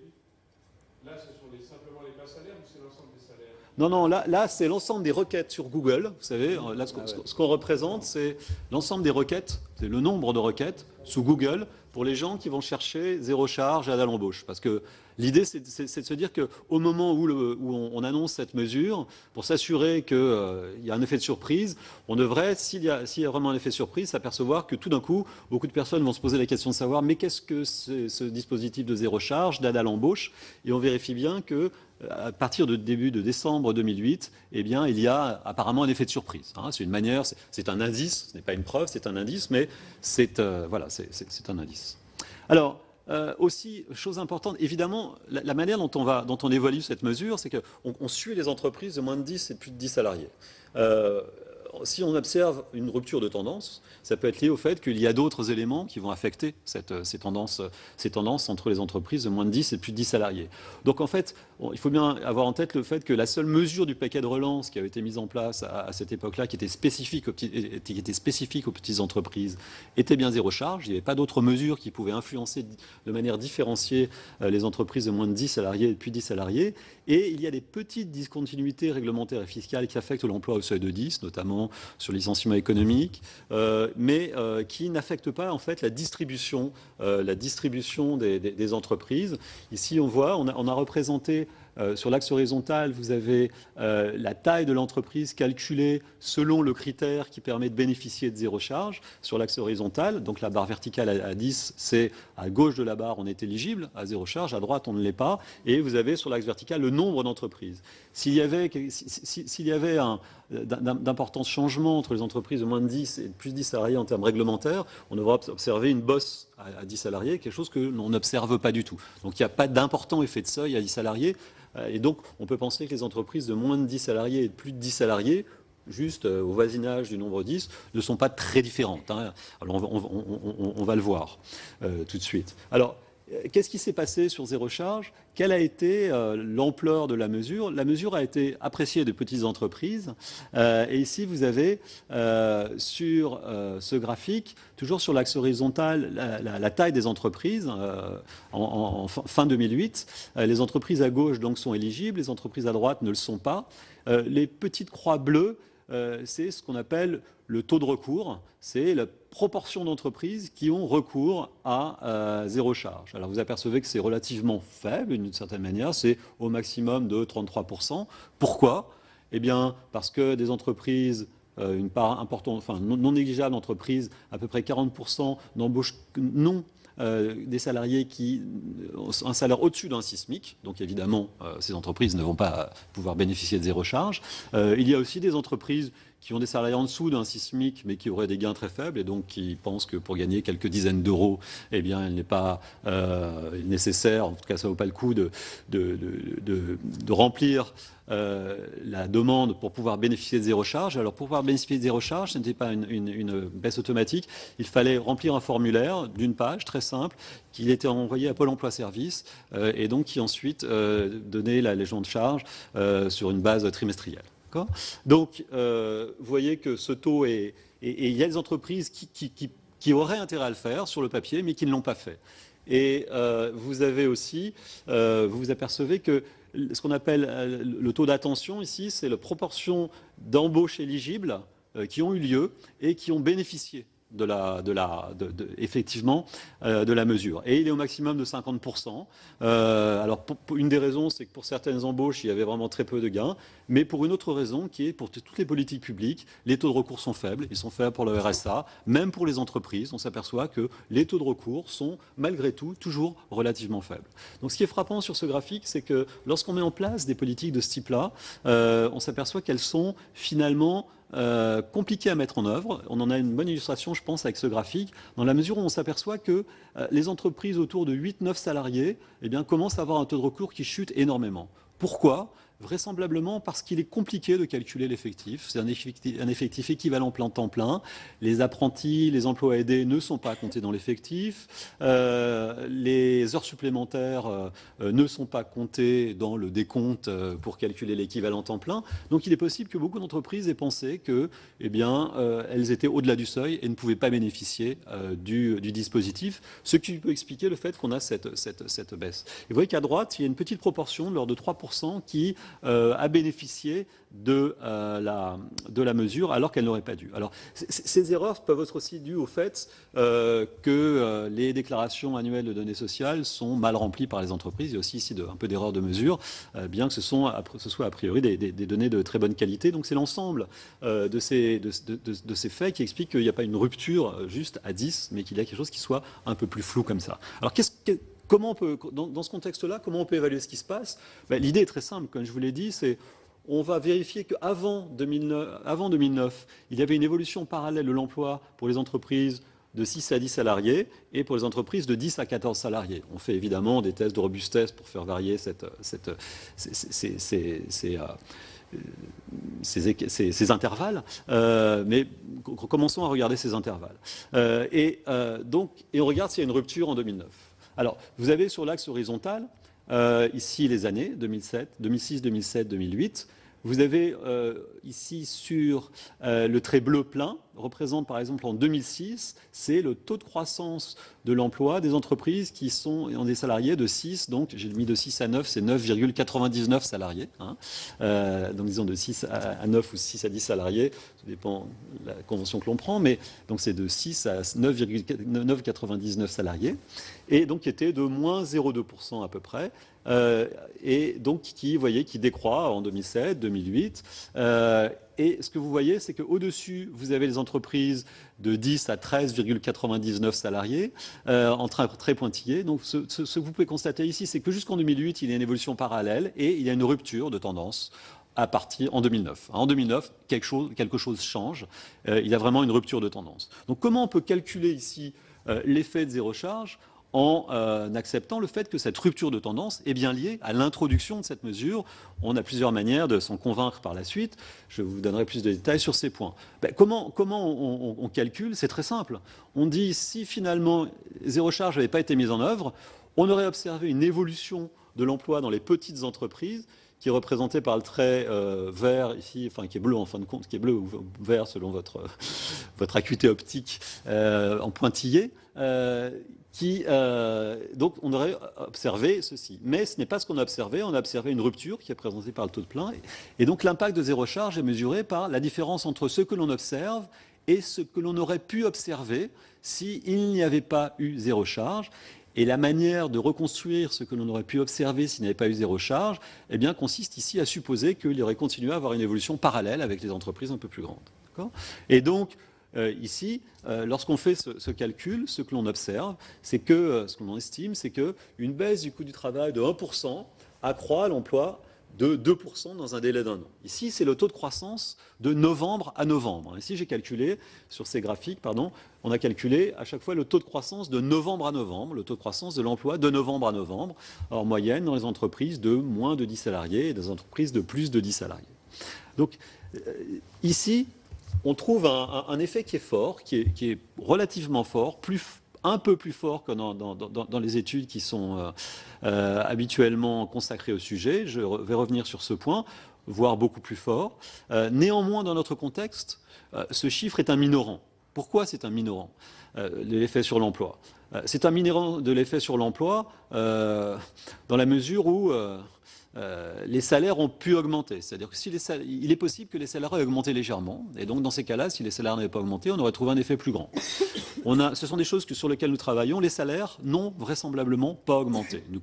Là, ce sont simplement les bas salaires ou c'est l'ensemble des salaires? Non, là c'est l'ensemble des requêtes sur Google. Vous savez, là, ce qu'on représente, c'est l'ensemble des requêtes, c'est le nombre de requêtes sous Google pour les gens qui vont chercher zéro charge à l'embauche. Parce que l'idée, c'est de se dire qu'au moment où on annonce cette mesure, pour s'assurer qu'il y a un effet de surprise, on devrait, s'il y a vraiment un effet de surprise, s'apercevoir que tout d'un coup, beaucoup de personnes vont se poser la question de savoir mais qu'est-ce que c'est ce dispositif de zéro charge, d'aide à l'embauche? Et on vérifie bien que à partir de début de décembre 2008, eh bien, il y a apparemment un effet de surprise. Hein. C'est une manière, c'est un indice, ce n'est pas une preuve, c'est un indice, mais c'est voilà, c'est un indice. Alors, aussi, chose importante, évidemment, la manière dont on évalue cette mesure, c'est qu'on suit les entreprises de moins de 10 et de plus de 10 salariés. Si on observe une rupture de tendance, ça peut être lié au fait qu'il y a d'autres éléments qui vont affecter ces tendances entre les entreprises de moins de 10 et de plus de 10 salariés. Donc en fait, il faut bien avoir en tête le fait que la seule mesure du paquet de relance qui avait été mise en place à cette époque-là, qui était spécifique aux petites entreprises, était bien zéro charge. Il n'y avait pas d'autres mesures qui pouvaient influencer de manière différenciée les entreprises de moins de 10 salariés et de plus de 10 salariés. Et il y a des petites discontinuités réglementaires et fiscales qui affectent l'emploi au seuil de 10, notamment sur le licenciement économique, mais qui n'affectent pas en fait la distribution des entreprises. Ici, on voit, on a représenté sur l'axe horizontal, vous avez la taille de l'entreprise calculée selon le critère qui permet de bénéficier de zéro charge sur l'axe horizontal. Donc la barre verticale à 10, c'est à gauche de la barre, on est éligible à zéro charge, à droite, on ne l'est pas. Et vous avez sur l'axe vertical le nombre d'entreprises. S'il y avait d'importants changements entre les entreprises de moins de 10 et de plus de 10 salariés en termes réglementaires, on devra observer une bosse à 10 salariés, quelque chose que l'on n'observe pas du tout. Donc il n'y a pas d'important effet de seuil à 10 salariés. Et donc, on peut penser que les entreprises de moins de 10 salariés et de plus de 10 salariés, juste au voisinage du nombre 10, ne sont pas très différentes. Hein. Alors, on va le voir tout de suite. Alors, qu'est-ce qui s'est passé sur zéro charge? Quelle a été l'ampleur de la mesure? La mesure a été appréciée de petites entreprises. Et ici, vous avez sur ce graphique, toujours sur l'axe horizontal, la taille des entreprises en fin 2008. Les entreprises à gauche donc, sont éligibles, les entreprises à droite ne le sont pas. Les petites croix bleues, c'est ce qu'on appelle le taux de recours, c'est la proportion d'entreprises qui ont recours à zéro charge. Alors vous apercevez que c'est relativement faible d'une certaine manière, c'est au maximum de 33%. Pourquoi? Eh bien parce que des entreprises, une part importante, enfin non négligeable d'entreprises, à peu près 40% d'embauches non des salariés qui ont un salaire au-dessus d'un SMIC. Donc évidemment, ces entreprises ne vont pas pouvoir bénéficier de zéro charge. Il y a aussi des entreprises qui ont des salariés en dessous d'un SMIC, mais qui auraient des gains très faibles, et donc qui pensent que pour gagner quelques dizaines d'euros, eh bien, il n'est pas nécessaire, en tout cas, ça ne vaut pas le coup de remplir la demande pour pouvoir bénéficier de zéro charge. Alors, pour pouvoir bénéficier de zéro charge, ce n'était pas une baisse automatique. Il fallait remplir un formulaire d'une page, très simple, qui était envoyé à Pôle emploi Service, et donc qui ensuite donnait la légende de charge sur une base trimestrielle. Donc, vous voyez que ce taux est... Et il y a des entreprises qui auraient intérêt à le faire sur le papier, mais qui ne l'ont pas fait. Et vous avez aussi... vous vous apercevez que ce qu'on appelle le taux d'attention ici, c'est la proportion d'embauches éligibles qui ont eu lieu et qui ont bénéficié effectivement de la mesure. Et il est au maximum de 50%. Alors, une des raisons, c'est que pour certaines embauches, il y avait vraiment très peu de gains, mais pour une autre raison, qui est pour toutes les politiques publiques, les taux de recours sont faibles. Ils sont faibles pour le RSA, même pour les entreprises. On s'aperçoit que les taux de recours sont, malgré tout, toujours relativement faibles. Donc, ce qui est frappant sur ce graphique, c'est que lorsqu'on met en place des politiques de ce type-là, on s'aperçoit qu'elles sont finalement compliqué à mettre en œuvre. On en a une bonne illustration, je pense, avec ce graphique, dans la mesure où on s'aperçoit que les entreprises autour de 8-9 salariés eh bien, commencent à avoir un taux de recours qui chute énormément. Pourquoi ? Vraisemblablement parce qu'il est compliqué de calculer l'effectif. C'est un effectif équivalent temps plein. Les apprentis, les emplois aidés ne sont pas comptés dans l'effectif. Les heures supplémentaires ne sont pas comptées dans le décompte pour calculer l'équivalent temps plein. Donc il est possible que beaucoup d'entreprises aient pensé que, eh bien, elles étaient au-delà du seuil et ne pouvaient pas bénéficier du dispositif, ce qui peut expliquer le fait qu'on a cette baisse. Et vous voyez qu'à droite, il y a une petite proportion de l'ordre de 3% qui a bénéficié de la mesure alors qu'elle n'aurait pas dû. Alors, ces erreurs peuvent être aussi dues au fait que les déclarations annuelles de données sociales sont mal remplies par les entreprises. Il y a aussi ici un peu d'erreurs de mesure, bien que ce soit a priori des données de très bonne qualité. Donc c'est l'ensemble de ces faits qui expliquent qu'il n'y a pas une rupture juste à 10, mais qu'il y a quelque chose qui soit un peu plus flou comme ça. Alors comment on peut, dans ce contexte-là, comment on peut évaluer ce qui se passe? L'idée est très simple, comme je vous l'ai dit, c'est on va vérifier qu'avant 2009, il y avait une évolution parallèle de l'emploi pour les entreprises de 6 à 10 salariés et pour les entreprises de 10 à 14 salariés. On fait évidemment des tests de robustesse pour faire varier ces intervalles, mais commençons à regarder ces intervalles. Et on regarde s'il y a une rupture en 2009. Alors, vous avez sur l'axe horizontal, ici les années 2007, 2006, 2007, 2008. Vous avez ici sur le trait bleu plein, représente par exemple en 2006, c'est le taux de croissance de l'emploi des entreprises qui ont des salariés de 6, donc j'ai mis de 6 à 9, c'est 9,99 salariés. Hein. Donc disons de 6 à 9 ou 6 à 10 salariés, ça dépend de la convention que l'on prend, mais donc c'est de 6 à 9,99 salariés, et donc qui était de moins 0,2% à peu près. Et donc qui décroît en 2007, 2008. Et ce que vous voyez, c'est qu'au-dessus, vous avez les entreprises de 10 à 13,99 salariés, en très pointillés. Donc ce que vous pouvez constater ici, c'est que jusqu'en 2008, il y a une évolution parallèle et il y a une rupture de tendance à partir en 2009. En 2009, quelque chose change. Il y a vraiment une rupture de tendance. Donc comment on peut calculer ici l'effet de zéro charge en acceptant le fait que cette rupture de tendance est bien liée à l'introduction de cette mesure? On a plusieurs manières de s'en convaincre par la suite. Je vous donnerai plus de détails sur ces points. Comment on calcule? C'est très simple. On dit si finalement zéro charge n'avait pas été mise en œuvre, on aurait observé une évolution de l'emploi dans les petites entreprises qui est représenté par le trait vert ici, enfin qui est bleu en fin de compte, qui est bleu ou vert selon votre acuité optique en pointillé. Donc on aurait observé ceci. Mais ce n'est pas ce qu'on a observé. On a observé une rupture qui est présentée par le taux de plein. Et donc l'impact de zéro charge est mesuré par la différence entre ce que l'on observe et ce que l'on aurait pu observer s'il n'y avait pas eu zéro charge. Et la manière de reconstruire ce que l'on aurait pu observer s'il n'y avait pas eu zéro charge, eh bien, consiste ici à supposer qu'il aurait continué à avoir une évolution parallèle avec les entreprises un peu plus grandes. Et donc, ici, lorsqu'on fait ce calcul, ce que l'on observe, c'est que, ce que l'on estime, c'est qu'une baisse du coût du travail de 1% accroît l'emploi de 2% dans un délai d'un an. Ici, c'est le taux de croissance de novembre à novembre. Ici, j'ai calculé, sur ces graphiques, on a calculé à chaque fois le taux de croissance de novembre à novembre, le taux de croissance de l'emploi de novembre à novembre, en moyenne dans les entreprises de moins de 10 salariés et des entreprises de plus de 10 salariés. Donc, ici, on trouve un effet qui est fort, qui est relativement fort, un peu plus fort que dans les études qui sont habituellement consacrées au sujet. Je vais revenir sur ce point, voire beaucoup plus fort. Néanmoins, dans notre contexte, ce chiffre est un minorant. Pourquoi c'est un minorant de l'effet sur l'emploi? C'est un minorant de l'effet sur l'emploi dans la mesure où les salaires ont pu augmenter. C'est-à-dire qu'il est possible que les salaires aient augmenté légèrement. Et donc, dans ces cas-là, si les salaires n'avaient pas augmenté, on aurait trouvé un effet plus grand. Ce sont des choses sur lesquelles nous travaillons. Les salaires n'ont vraisemblablement pas augmenté. Nous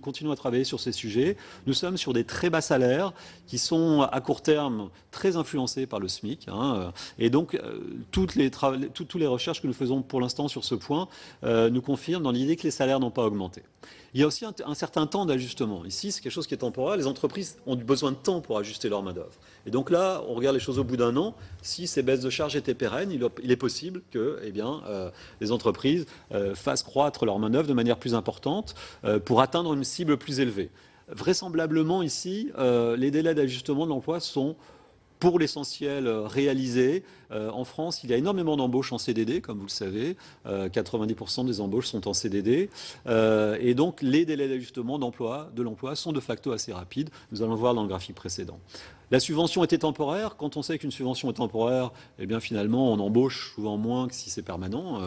continuons à travailler sur ces sujets. Nous sommes sur des très bas salaires qui sont, à court terme, très influencés par le SMIC. Et donc, toutes les recherches que nous faisons pour l'instant sur ce point nous confirment dans l'idée que les salaires n'ont pas augmenté. Il y a aussi un certain temps d'ajustement. Ici, c'est quelque chose qui est temporaire. Les entreprises ont besoin de temps pour ajuster leur main-d'œuvre. Et donc là, on regarde les choses au bout d'un an. Si ces baisses de charges étaient pérennes, il est possible que les entreprises fassent croître leur main-d'œuvre de manière plus importante pour atteindre une cible plus élevée. Vraisemblablement, ici, les délais d'ajustement de l'emploi sont pour l'essentiel réalisés. En France, il y a énormément d'embauches en CDD, comme vous le savez. 90% des embauches sont en CDD. Et donc, les délais d'ajustement de l'emploi sont de facto assez rapides. Nous allons le voir dans le graphique précédent. La subvention était temporaire. Quand on sait qu'une subvention est temporaire, eh bien finalement, on embauche souvent moins que si c'est permanent.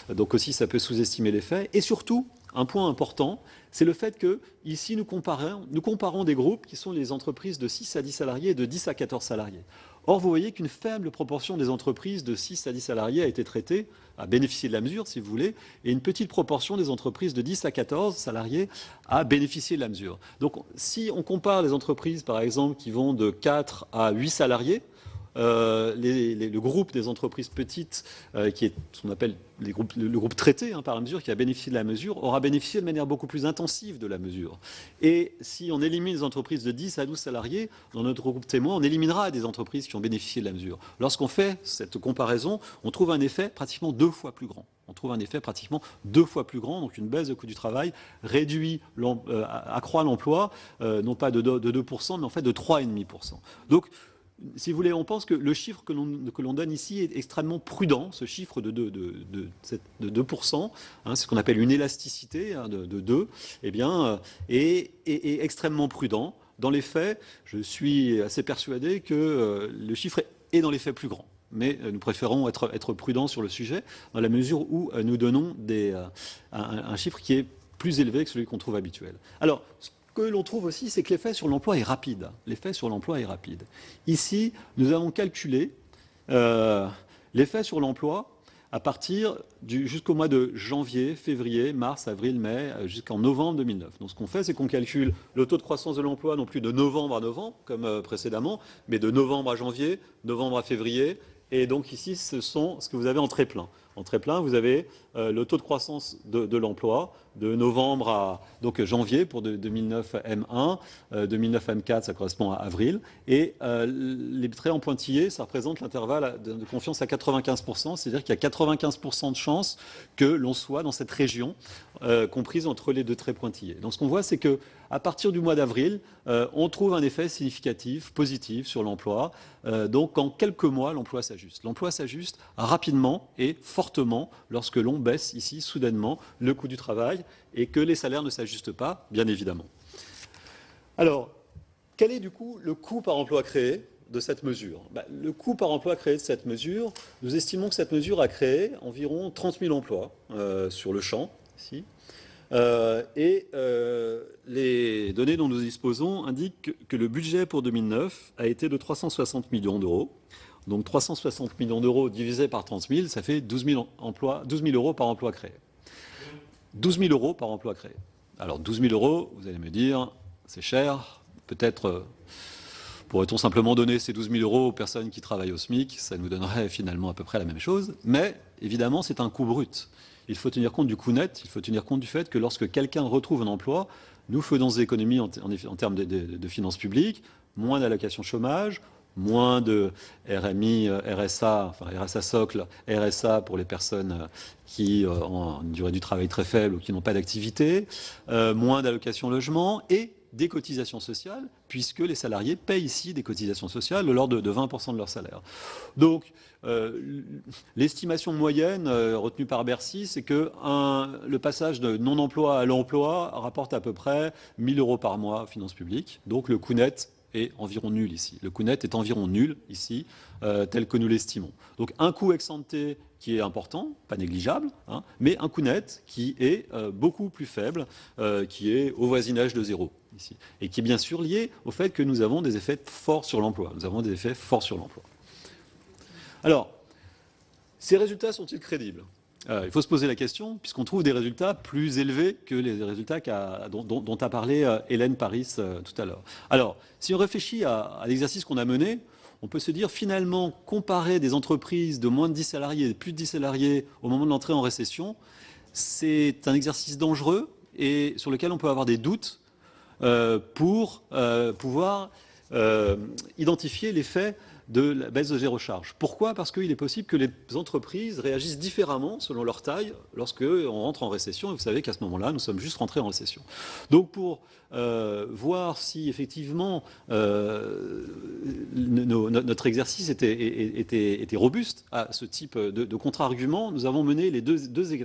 Donc aussi, ça peut sous-estimer l'effet. Et surtout, un point important, c'est le fait que ici nous comparons des groupes qui sont les entreprises de 6 à 10 salariés et de 10 à 14 salariés. Or, vous voyez qu'une faible proportion des entreprises de 6 à 10 salariés a été traitée, a bénéficié de la mesure, si vous voulez, et une petite proportion des entreprises de 10 à 14 salariés a bénéficié de la mesure. Donc, si on compare les entreprises, par exemple, qui vont de 4 à 8 salariés, le groupe des entreprises petites, qui est ce qu'on appelle le groupe traité par la mesure, qui a bénéficié de la mesure, aura bénéficié de manière beaucoup plus intensive de la mesure. Et si on élimine les entreprises de 10 à 12 salariés, dans notre groupe témoin, on éliminera des entreprises qui ont bénéficié de la mesure. Lorsqu'on fait cette comparaison, on trouve un effet pratiquement 2 fois plus grand. On trouve un effet pratiquement 2 fois plus grand, donc une baisse de coût du travail accroît l'emploi, non pas de 2%, mais en fait de 3,5%. Donc, si vous voulez, on pense que le chiffre que l'on donne ici est extrêmement prudent, ce chiffre de 2%, c'est ce qu'on appelle une élasticité de 2, est extrêmement prudent. Dans les faits, je suis assez persuadé que le chiffre est dans les faits plus grand. Mais nous préférons être prudents sur le sujet, dans la mesure où nous donnons un chiffre qui est plus élevé que celui qu'on trouve habituel. Alors, que l'on trouve aussi, c'est que l'effet sur l'emploi est rapide. L'effet sur l'emploi est rapide. Ici, nous avons calculé l'effet sur l'emploi à partir jusqu'au mois de janvier, février, mars, avril, mai, jusqu'en novembre 2009. Donc ce qu'on fait, c'est qu'on calcule le taux de croissance de l'emploi, non plus de novembre à novembre, comme précédemment, mais de novembre à janvier, novembre à février. Et donc ici, ce sont ce que vous avez en très plein. En très plein, vous avez le taux de croissance de l'emploi de novembre à janvier pour 2009 M1, 2009 M4, ça correspond à avril. Et les traits en pointillés, ça représente l'intervalle de confiance à 95%, c'est-à-dire qu'il y a 95% de chances que l'on soit dans cette région comprise entre les deux traits pointillés. Donc ce qu'on voit, c'est que à partir du mois d'avril, on trouve un effet significatif, positif sur l'emploi. Donc en quelques mois, l'emploi s'ajuste. L'emploi s'ajuste rapidement et fortement lorsque l'on baisse ici soudainement le coût du travail et que les salaires ne s'ajustent pas, bien évidemment. Alors, quel est du coup le coût par emploi créé de cette mesure? Le coût par emploi créé de cette mesure, nous estimons que cette mesure a créé environ 30 000 emplois sur le champ, ici. Les données dont nous disposons indiquent que le budget pour 2009 a été de 360 millions d'euros. Donc 360 millions d'euros divisé par 30 000, ça fait 12 000 euros par emploi créé. 12 000 euros par emploi créé. Alors 12 000 euros, vous allez me dire, c'est cher. Peut-être pourrait-on simplement donner ces 12 000 euros aux personnes qui travaillent au SMIC, ça nous donnerait finalement à peu près la même chose. Mais évidemment, c'est un coût brut. Il faut tenir compte du coût net, il faut tenir compte du fait que lorsque quelqu'un retrouve un emploi, nous faisons des économies en termes de finances publiques, moins d'allocations chômage, moins de RMI, RSA, enfin RSA socle, RSA pour les personnes qui ont une durée du travail très faible ou qui n'ont pas d'activité, moins d'allocations logement et des cotisations sociales, puisque les salariés payent ici des cotisations sociales de l'ordre de 20% de leur salaire. Donc, l'estimation moyenne retenue par Bercy, c'est que le passage de non-emploi à l'emploi rapporte à peu près 1 000 euros par mois aux finances publiques. Donc, le coût net est environ nul ici. Le coût net est environ nul ici, tel que nous l'estimons. Donc, un coût ex ante qui est important, pas négligeable, mais un coût net qui est beaucoup plus faible, qui est au voisinage de zéro ici, et qui est bien sûr lié au fait que nous avons des effets forts sur l'emploi. Nous avons des effets forts sur l'emploi. Alors, ces résultats sont-ils crédibles ? Il faut se poser la question, puisqu'on trouve des résultats plus élevés que les résultats dont a parlé Hélène Paris tout à l'heure. Alors, si on réfléchit à l'exercice qu'on a mené, on peut se dire finalement, comparer des entreprises de moins de 10 salariés et de plus de 10 salariés au moment de l'entrée en récession, c'est un exercice dangereux et sur lequel on peut avoir des doutes pour pouvoir identifier l'effet de la baisse de zéro charge. Pourquoi ? Parce qu'il est possible que les entreprises réagissent différemment selon leur taille lorsqu'on rentre en récession. Et vous savez qu'à ce moment-là, nous sommes juste rentrés en récession. Donc pour voir si effectivement notre exercice était robuste à ce type de contre-argument, nous avons mené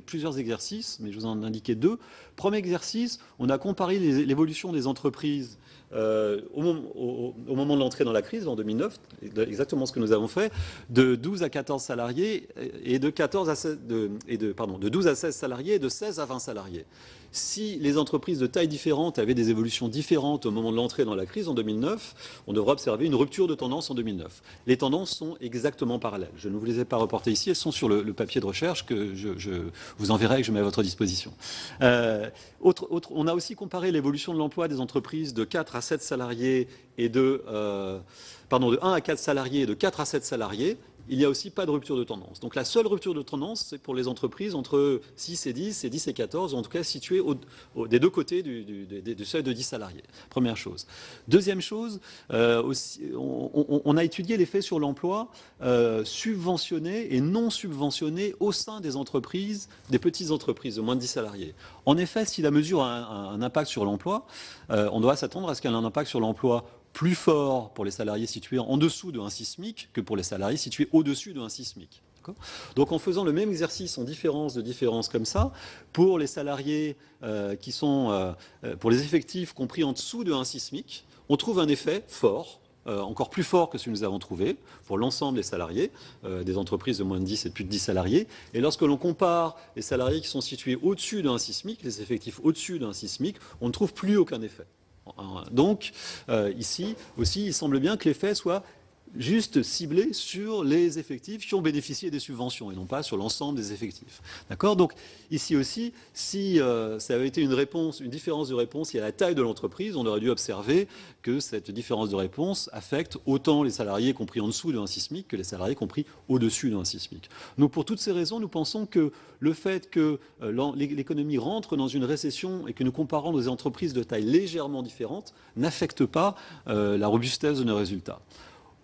plusieurs exercices, mais je vous en indiquais deux. Premier exercice, on a comparé l'évolution des entreprises au moment de l'entrée dans la crise, en 2009, exactement ce que nous avons fait, de 12 à 14 salariés et de 12 à 16 salariés et de 16 à 20 salariés. si les entreprises de taille différente avaient des évolutions différentes au moment de l'entrée dans la crise en 2009, on devrait observer une rupture de tendance en 2009. Les tendances sont exactement parallèles. Je ne vous les ai pas reportées ici, elles sont sur le papier de recherche que je vous enverrai et que je mets à votre disposition. On a aussi comparé l'évolution de l'emploi des entreprises de 4 à 7 salariés et de 1 à 4 salariés et de 4 à 7 salariés. Il n'y a aussi pas de rupture de tendance. Donc la seule rupture de tendance, c'est pour les entreprises entre 6 et 10 et 10 et 14, ou en tout cas situées des deux côtés du seuil de 10 salariés. Première chose. Deuxième chose, on a étudié l'effet sur l'emploi subventionné et non subventionné au sein des entreprises, des petites entreprises de moins de 10 salariés. En effet, si la mesure a un impact sur l'emploi, on doit s'attendre à ce qu'elle ait un impact sur l'emploi plus fort pour les salariés situés en dessous de 1,6 SMIC que pour les salariés situés au-dessus de 1,6 SMIC. Donc en faisant le même exercice en différence comme ça, pour les salariés qui sont, pour les effectifs compris en dessous de 1,6 SMIC, on trouve un effet fort, encore plus fort que celui que nous avons trouvé pour l'ensemble des salariés, des entreprises de moins de 10 et de plus de 10 salariés. Et lorsque l'on compare les salariés qui sont situés au-dessus de 1,6 SMIC, les effectifs au-dessus de 1,6 SMIC, on ne trouve plus aucun effet. Donc, ici aussi, il semble bien que l'effet soit juste ciblé sur les effectifs qui ont bénéficié des subventions et non pas sur l'ensemble des effectifs. D'accord ? Donc, ici aussi, si ça avait été une différence de réponse liée à la taille de l'entreprise, on aurait dû observer que cette différence de réponse affecte autant les salariés compris en dessous de 1,6 SMIC que les salariés compris au-dessus de 1,6 SMIC. Donc, pour toutes ces raisons, nous pensons que le fait que l'économie rentre dans une récession et que nous comparons des entreprises de taille légèrement différente n'affecte pas la robustesse de nos résultats.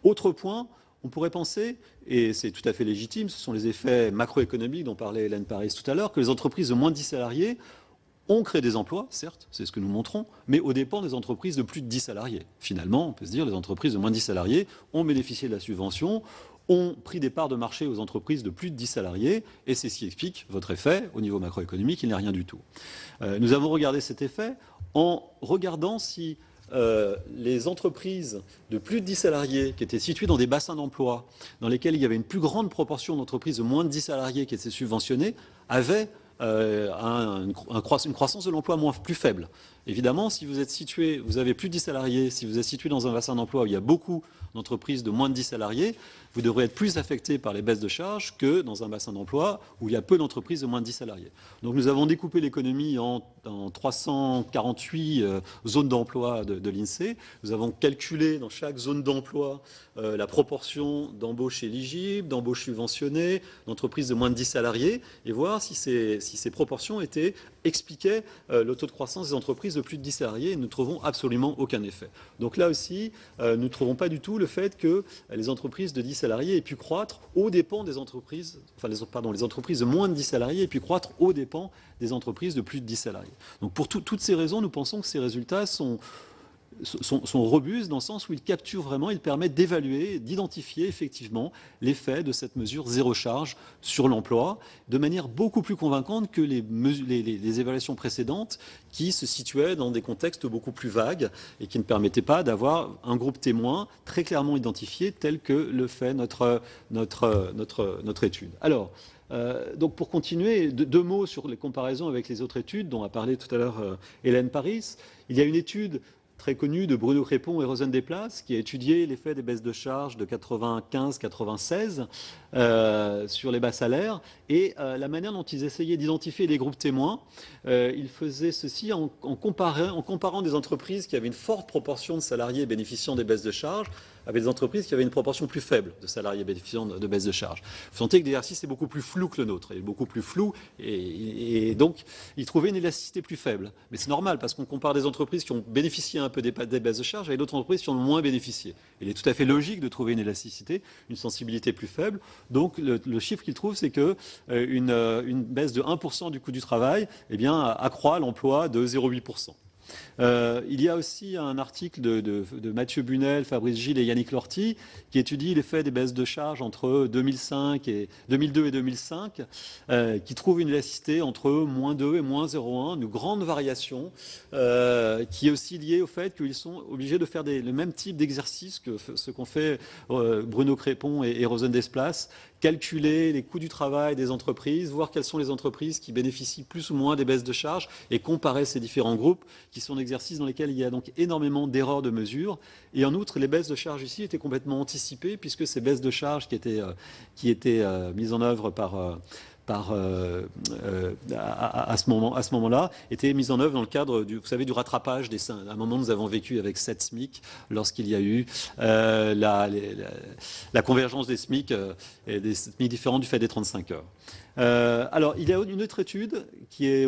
Autre point, on pourrait penser, et c'est tout à fait légitime, ce sont les effets macroéconomiques dont parlait Hélène Paris tout à l'heure, que les entreprises de moins de 10 salariés ont créé des emplois, certes, c'est ce que nous montrons, mais aux dépens des entreprises de plus de 10 salariés. Finalement, on peut se dire, les entreprises de moins de 10 salariés ont bénéficié de la subvention, ont pris des parts de marché aux entreprises de plus de 10 salariés, et c'est ce qui explique votre effet. Au niveau macroéconomique, il n'y a rien du tout. Nous avons regardé cet effet en regardant si les entreprises de plus de 10 salariés qui étaient situées dans des bassins d'emploi dans lesquels il y avait une plus grande proportion d'entreprises de moins de 10 salariés qui étaient subventionnées avaient une croissance de l'emploi plus faible. Évidemment, si vous êtes situé, vous avez plus de 10 salariés, si vous êtes situé dans un bassin d'emploi où il y a beaucoup d'entreprises de moins de 10 salariés, vous devrez être plus affecté par les baisses de charges que dans un bassin d'emploi où il y a peu d'entreprises de moins de 10 salariés. Donc nous avons découpé l'économie en 348 zones d'emploi de l'INSEE. Nous avons calculé dans chaque zone d'emploi la proportion d'embauches éligibles, d'embauches subventionnées, d'entreprises de moins de 10 salariés, et voir si ces proportions expliquaient le taux de croissance des entreprises de plus de 10 salariés, et nous ne trouvons absolument aucun effet. Donc là aussi, nous ne trouvons pas du tout le fait que les entreprises de 10 salariés aient pu croître aux dépens des entreprises, les entreprises de moins de 10 salariés aient pu croître aux dépens des entreprises de plus de 10 salariés. Donc pour toutes ces raisons, nous pensons que ces résultats sont robustes dans le sens où ils capturent vraiment, ils permettent d'évaluer, d'identifier effectivement l'effet de cette mesure zéro charge sur l'emploi de manière beaucoup plus convaincante que les évaluations précédentes qui se situaient dans des contextes beaucoup plus vagues et qui ne permettaient pas d'avoir un groupe témoin très clairement identifié tel que le fait notre étude. Alors, donc pour continuer, deux mots sur les comparaisons avec les autres études dont a parlé tout à l'heure Hélène Paris. Il y a une étude très connu de Bruno Crépon et Rosen Desplaces, qui a étudié l'effet des baisses de charges de 95-96 sur les bas salaires et la manière dont ils essayaient d'identifier les groupes témoins. Ils faisaient ceci en comparant des entreprises qui avaient une forte proportion de salariés bénéficiant des baisses de charges avec des entreprises qui avaient une proportion plus faible de salariés bénéficiant de baisses de charges. Vous sentez que l'exercice est beaucoup plus flou que le nôtre, il est beaucoup plus flou et donc ils trouvaient une élasticité plus faible. Mais c'est normal parce qu'on compare des entreprises qui ont bénéficié un peu des baisses de charges avec d'autres entreprises qui en ont moins bénéficié. Il est tout à fait logique de trouver une élasticité, une sensibilité plus faible. Donc le chiffre qu'ils trouvent, c'est que une baisse de 1% du coût du travail accroît l'emploi de 0,8%. Il y a aussi un article de Mathieu Bunel, Fabrice Gilles et Yannick Lorty qui étudie l'effet des baisses de charges entre 2002 et 2005, qui trouve une élasticité entre -2 et -0,1, une grande variation qui est aussi liée au fait qu'ils sont obligés de faire le même type d'exercice que ce qu'ont fait Bruno Crépon et Rosen Desplaces, calculer les coûts du travail des entreprises, voir quelles sont les entreprises qui bénéficient plus ou moins des baisses de charges et comparer ces différents groupes qui sont exercices dans lesquels il y a donc énormément d'erreurs de mesure. Et en outre, les baisses de charges ici étaient complètement anticipées puisque ces baisses de charges qui étaient mises en œuvre à ce moment-là, était mise en œuvre dans le cadre du rattrapage des... À un moment, nous avons vécu avec 7 SMIC lorsqu'il y a eu la convergence des SMIC et des SMIC différents du fait des 35 heures. Alors, il y a une autre étude qui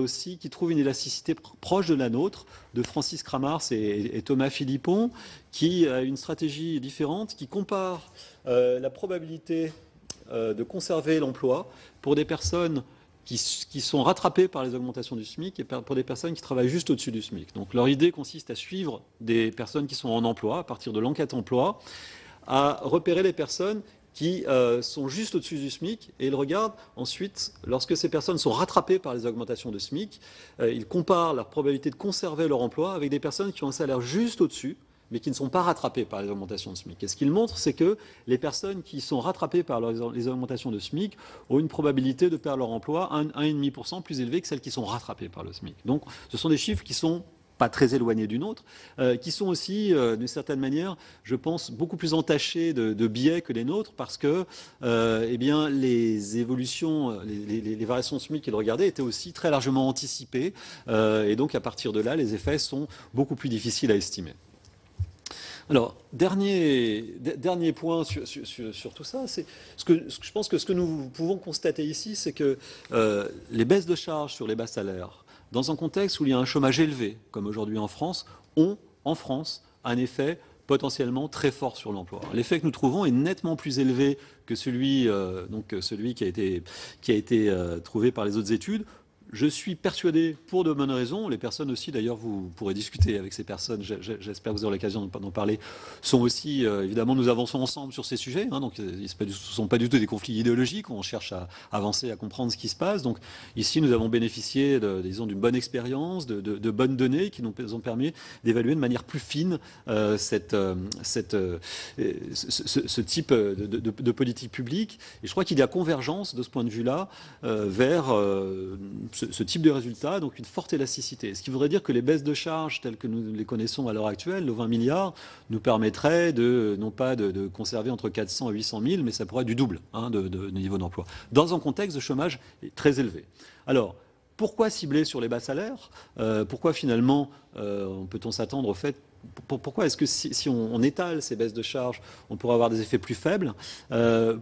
trouve une élasticité proche de la nôtre, de Francis Kramars et Thomas Philippon, qui a une stratégie différente, qui compare la probabilité de conserver l'emploi pour des personnes qui sont rattrapées par les augmentations du SMIC et pour des personnes qui travaillent juste au-dessus du SMIC. Donc leur idée consiste à suivre des personnes qui sont en emploi, à partir de l'enquête emploi, à repérer les personnes qui sont juste au-dessus du SMIC, et ils regardent ensuite, lorsque ces personnes sont rattrapées par les augmentations de SMIC, ils comparent leur probabilité de conserver leur emploi avec des personnes qui ont un salaire juste au-dessus, mais qui ne sont pas rattrapées par les augmentations de SMIC. Et ce qu'il montre, c'est que les personnes qui sont rattrapées par les augmentations de SMIC ont une probabilité de perdre leur emploi 1,5% plus élevée que celles qui sont rattrapées par le SMIC. Donc ce sont des chiffres qui sont pas très éloignés d'une autre, qui sont aussi, d'une certaine manière, je pense, beaucoup plus entachés de biais que les nôtres, parce que eh bien, les évolutions, les variations SMIC qu'ils regardaient étaient aussi très largement anticipées, et donc à partir de là, les effets sont beaucoup plus difficiles à estimer. Alors, dernier point sur tout ça, c'est je pense que ce que nous pouvons constater ici, c'est que les baisses de charges sur les bas salaires, dans un contexte où il y a un chômage élevé, comme aujourd'hui en France, ont, en France, un effet potentiellement très fort sur l'emploi. L'effet que nous trouvons est nettement plus élevé que celui qui a été trouvé par les autres études. Je suis persuadé, pour de bonnes raisons, les personnes aussi, d'ailleurs, vous pourrez discuter avec ces personnes, j'espère que vous aurez l'occasion d'en parler, sont aussi, évidemment, nous avançons ensemble sur ces sujets, hein, donc ce ne sont pas du tout des conflits idéologiques, on cherche à avancer, à comprendre ce qui se passe. Donc ici, nous avons bénéficié, disons, d'une bonne expérience, de bonnes données qui nous ont permis d'évaluer de manière plus fine ce type de politique publique. Et je crois qu'il y a convergence, de ce point de vue-là, vers... ce type de résultat, donc une forte élasticité. Ce qui voudrait dire que les baisses de charges telles que nous les connaissons à l'heure actuelle, nos 20 milliards, nous permettraient non pas de conserver entre 400 et 800 000, mais ça pourrait être du double de niveau d'emploi, dans un contexte de chômage très élevé. Alors, pourquoi cibler sur les bas salaires? Pourquoi finalement peut-on s'attendre au fait... Pourquoi est-ce que si on étale ces baisses de charges, on pourrait avoir des effets plus faibles?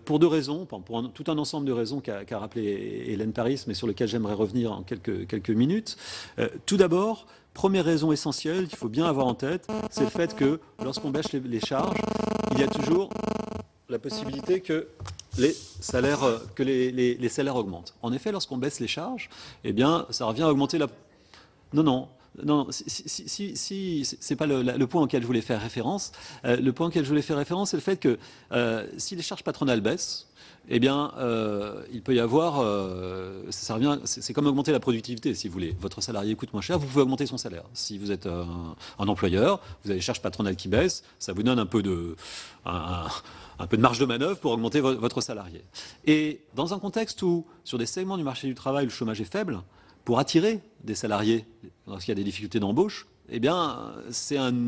Pour deux raisons, tout un ensemble de raisons qu'a rappelé Hélène Paris, mais sur lesquelles j'aimerais revenir en quelques minutes. Tout d'abord, première raison essentielle qu'il faut bien avoir en tête, c'est le fait que lorsqu'on baisse les charges, il y a toujours la possibilité que les salaires augmentent. En effet, lorsqu'on baisse les charges, eh bien, ça revient à augmenter la... Non, c'est pas le point auquel je voulais faire référence. Le point auquel je voulais faire référence, c'est le fait que si les charges patronales baissent, eh bien, il peut y avoir... c'est comme augmenter la productivité, si vous voulez. Votre salarié coûte moins cher, vous pouvez augmenter son salaire. Si vous êtes un employeur, vous avez les charges patronales qui baissent, ça vous donne un peu de marge de manœuvre pour augmenter votre salarié. Et dans un contexte où, sur des segments du marché du travail, le chômage est faible, pour attirer des salariés lorsqu'il y a des difficultés d'embauche, eh bien,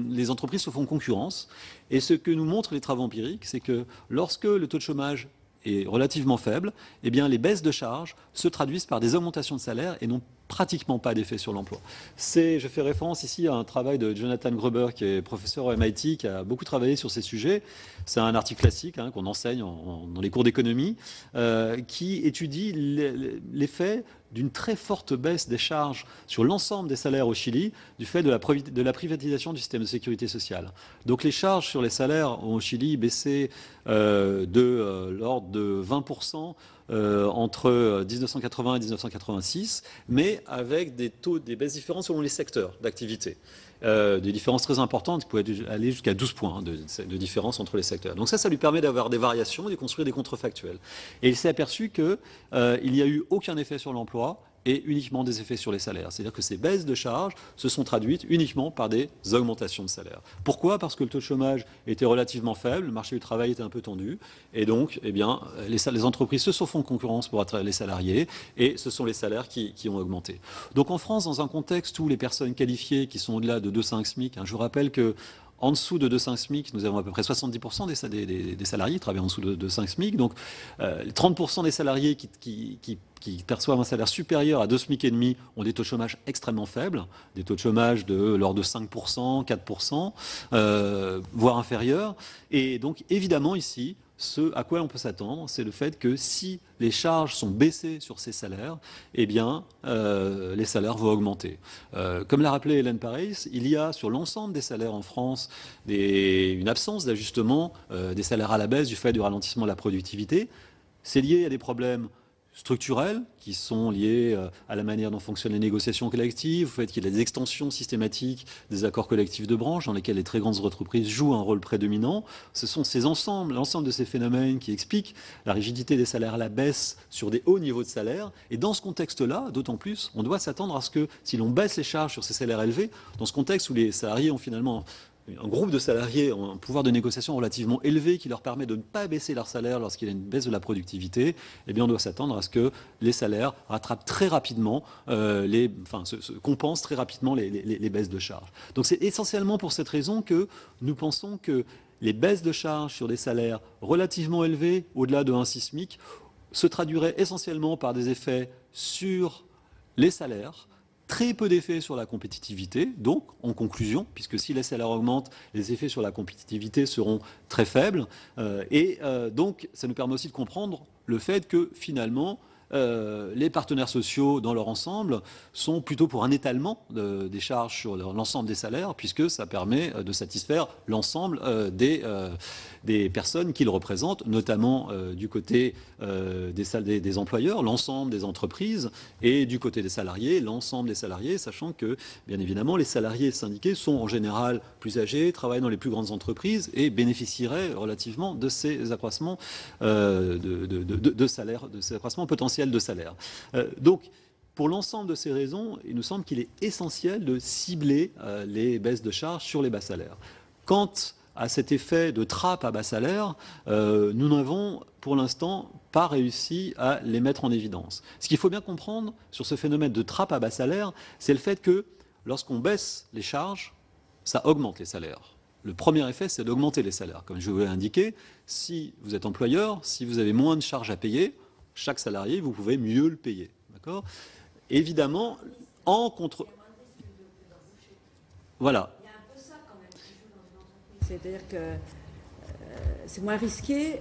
les entreprises se font concurrence. Et ce que nous montrent les travaux empiriques, c'est que lorsque le taux de chômage est relativement faible, eh bien, les baisses de charges se traduisent par des augmentations de salaire et n'ont pratiquement pas d'effet sur l'emploi. Je fais référence ici à un travail de Jonathan Gruber, qui est professeur au MIT, qui a beaucoup travaillé sur ces sujets. C'est un article classique qu'on enseigne dans les cours d'économie, qui étudie l'effet d'une très forte baisse des charges sur l'ensemble des salaires au Chili du fait de la privatisation du système de sécurité sociale. Donc les charges sur les salaires au Chili baissaient de l'ordre de 20% entre 1980 et 1986, mais avec des baisses différentes selon les secteurs d'activité. Des différences très importantes qui pouvaient aller jusqu'à 12 points de différence entre les secteurs. Donc ça lui permet d'avoir des variations et de construire des contrefactuels. Et il s'est aperçu qu'il n'y a eu aucun effet sur l'emploi et uniquement des effets sur les salaires. C'est-à-dire que ces baisses de charges se sont traduites uniquement par des augmentations de salaire. Pourquoi? Parce que le taux de chômage était relativement faible, le marché du travail était un peu tendu, et donc eh bien, les entreprises se sont fait concurrence pour attirer les salariés, et ce sont les salaires qui ont augmenté. Donc en France, dans un contexte où les personnes qualifiées qui sont au-delà de 2,5 SMIC, je vous rappelle que en dessous de 2,5 SMIC, nous avons à peu près 70% des salariés qui travaillent en dessous de 2,5 SMIC. Donc, 30% des salariés qui perçoivent un salaire supérieur à 2 SMIC et demi ont des taux de chômage extrêmement faibles, des taux de chômage de l'ordre de 5%, 4%, voire inférieurs. Et donc, évidemment, ici, ce à quoi on peut s'attendre, c'est le fait que si les charges sont baissées sur ces salaires, eh bien, les salaires vont augmenter. Comme l'a rappelé Hélène Pareis, il y a sur l'ensemble des salaires en France une absence d'ajustement des salaires à la baisse du fait du ralentissement de la productivité. C'est lié à des problèmes structurels qui sont liés à la manière dont fonctionnent les négociations collectives, au fait qu'il y a des extensions systématiques des accords collectifs de branche dans lesquels les très grandes entreprises jouent un rôle prédominant. Ce sont l'ensemble de ces phénomènes qui expliquent la rigidité des salaires à la baisse sur des hauts niveaux de salaire. Et dans ce contexte-là, d'autant plus, on doit s'attendre à ce que si l'on baisse les charges sur ces salaires élevés, dans ce contexte où les salariés ont finalement un groupe de salariés ont un pouvoir de négociation relativement élevé qui leur permet de ne pas baisser leur salaire lorsqu'il y a une baisse de la productivité, eh bien on doit s'attendre à ce que les salaires rattrapent très rapidement, compensent très rapidement les baisses de charges. Donc c'est essentiellement pour cette raison que nous pensons que les baisses de charges sur des salaires relativement élevés, au-delà de 1,6 SMIC, se traduiraient essentiellement par des effets sur les salaires, très peu d'effets sur la compétitivité. Donc, en conclusion, puisque si les salaires augmentent, les effets sur la compétitivité seront très faibles. Donc, ça nous permet aussi de comprendre le fait que, finalement, les partenaires sociaux, dans leur ensemble, sont plutôt pour un étalement des charges sur l'ensemble des salaires, puisque ça permet de satisfaire l'ensemble des personnes qu'ils représentent, notamment du côté des employeurs, l'ensemble des entreprises, et du côté des salariés, l'ensemble des salariés, sachant que, bien évidemment, les salariés syndiqués sont en général plus âgés, travaillent dans les plus grandes entreprises et bénéficieraient relativement de ces accroissements de salaire, de ces accroissements potentiels de salaire. Donc, pour l'ensemble de ces raisons, il nous semble qu'il est essentiel de cibler les baisses de charges sur les bas salaires. Quant à cet effet de trappe à bas salaire, nous n'avons pour l'instant pas réussi à les mettre en évidence. Ce qu'il faut bien comprendre sur ce phénomène de trappe à bas salaire, c'est le fait que lorsqu'on baisse les charges, ça augmente les salaires. Le premier effet, c'est d'augmenter les salaires. Comme je vous l'ai indiqué, si vous êtes employeur, si vous avez moins de charges à payer, chaque salarié, vous pouvez mieux le payer. D'accord ? Évidemment, en contre... Voilà. Il y a un peu ça quand même qui joue dans une entreprise. C'est-à-dire que c'est moins risqué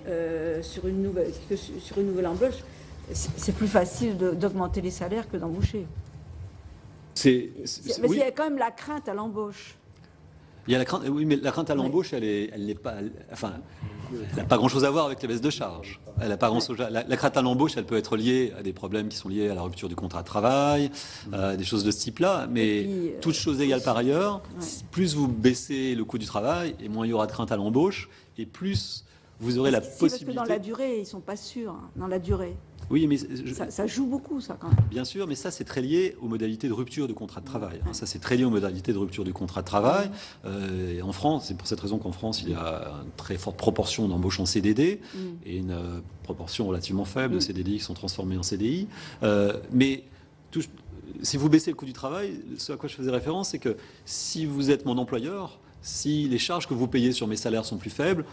sur une nouvelle embauche. C'est plus facile d'augmenter les salaires que d'embaucher. Oui. Il y a quand même la crainte à l'embauche. Il y a la crainte, oui, mais la crainte à l'embauche, elle n'a pas grand-chose à voir avec les baisses de charges. Elle a pas grand-chose. La crainte à l'embauche, elle peut être liée à des problèmes qui sont liés à la rupture du contrat de travail, des choses de ce type-là. Mais toutes choses égales par ailleurs, plus vous baissez le coût du travail, et moins il y aura de crainte à l'embauche, et plus vous aurez la possibilité. Parce que dans la durée, ils ne sont pas sûrs. Hein, dans la durée. Oui, mais ça joue beaucoup, ça, quand même. Bien sûr, mais ça, c'est très lié aux modalités de rupture du contrat de travail. Ça, c'est très lié aux modalités de rupture du contrat de travail. Et en France, c'est pour cette raison qu'en France, il y a une très forte proportion d'embauches en CDD et une proportion relativement faible de CDD qui sont transformés en CDI. Mais si vous baissez le coût du travail, ce à quoi je faisais référence, c'est que si vous êtes mon employeur, si les charges que vous payez sur mes salaires sont plus faibles,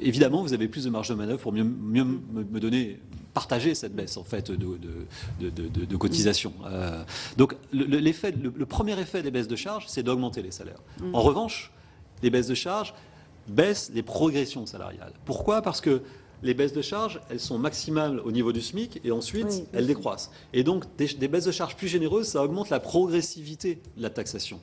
évidemment, vous avez plus de marge de manœuvre pour mieux me partager cette baisse en fait de cotisation. Donc le premier effet des baisses de charges, c'est d'augmenter les salaires. En revanche, les baisses de charges baissent les progressions salariales. Pourquoi ? Parce que les baisses de charges, elles sont maximales au niveau du SMIC et ensuite elles décroissent. Et donc des baisses de charges plus généreuses, ça augmente la progressivité de la taxation.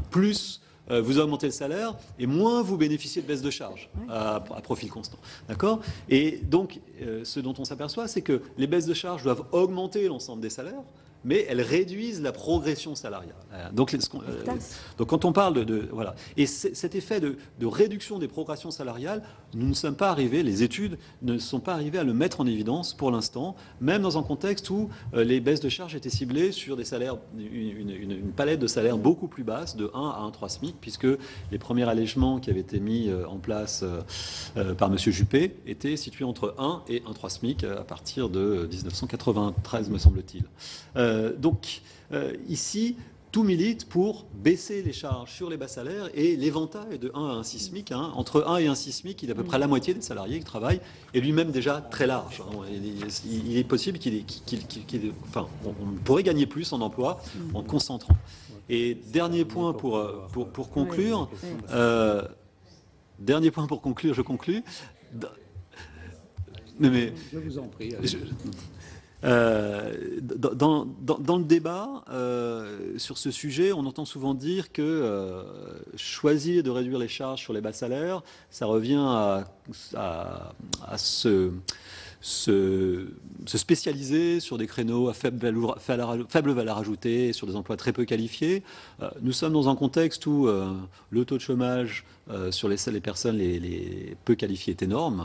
Plus vous augmentez le salaire et moins vous bénéficiez de baisse de charges à profil constant. D'accord ? Et donc, ce dont on s'aperçoit, c'est que les baisses de charges doivent augmenter l'ensemble des salaires, mais elles réduisent la progression salariale. Donc quand on parle voilà. Et cet effet de réduction des progressions salariales, nous ne sommes pas arrivés, les études ne sont pas arrivées à le mettre en évidence pour l'instant, même dans un contexte où les baisses de charges étaient ciblées sur des salaires, une palette de salaires beaucoup plus basse, de 1 à 1,3 SMIC, puisque les premiers allègements qui avaient été mis en place par M. Juppé étaient situés entre 1 et 1,3 SMIC à partir de 1993, me semble-t-il. Donc, ici, tout milite pour baisser les charges sur les bas salaires et l'éventail de 1 à 1,6 SMIC, entre 1 et 1,6 SMIC, qui est à peu près la moitié des salariés qui travaillent, est lui-même déjà très large. Il est possible enfin, on pourrait gagner plus en emploi en concentrant. Et dernier point pour conclure, je conclus. Mais je vous en prie. Dans le débat sur ce sujet, on entend souvent dire que choisir de réduire les charges sur les bas salaires, ça revient à se spécialiser sur des créneaux à faible valeur ajoutée, sur des emplois très peu qualifiés. Nous sommes dans un contexte où le taux de chômage sur les personnes les peu qualifiées est énorme,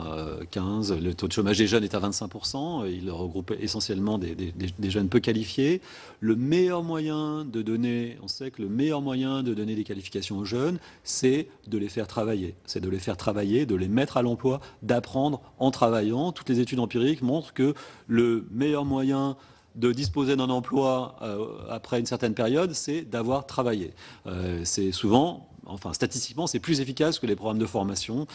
15. Le taux de chômage des jeunes est à 25%. Il regroupe essentiellement des jeunes peu qualifiés. Le meilleur moyen de donner, on sait que le meilleur moyen de donner des qualifications aux jeunes, c'est de les faire travailler. C'est de les faire travailler, de les mettre à l'emploi, d'apprendre en travaillant. Toutes les études empiriques montrent que le meilleur moyen de disposer d'un emploi après une certaine période, c'est d'avoir travaillé. C'est souvent, enfin statistiquement, c'est plus efficace que les programmes de formation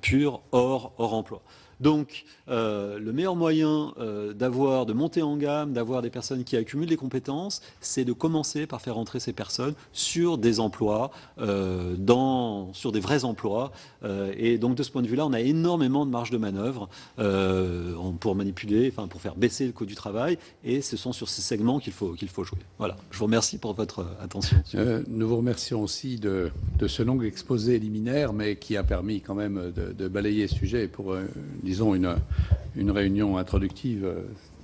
purs hors emploi. Donc, le meilleur moyen de monter en gamme, d'avoir des personnes qui accumulent des compétences, c'est de commencer par faire entrer ces personnes sur des emplois, sur des vrais emplois. Et donc, de ce point de vue-là, on a énormément de marge de manœuvre pour manipuler, enfin, pour faire baisser le coût du travail. Et ce sont sur ces segments qu'il faut jouer. Voilà. Je vous remercie pour votre attention. Nous vous remercions aussi de ce long exposé liminaire, mais qui a permis quand même de balayer ce sujet pour disons, une réunion introductive.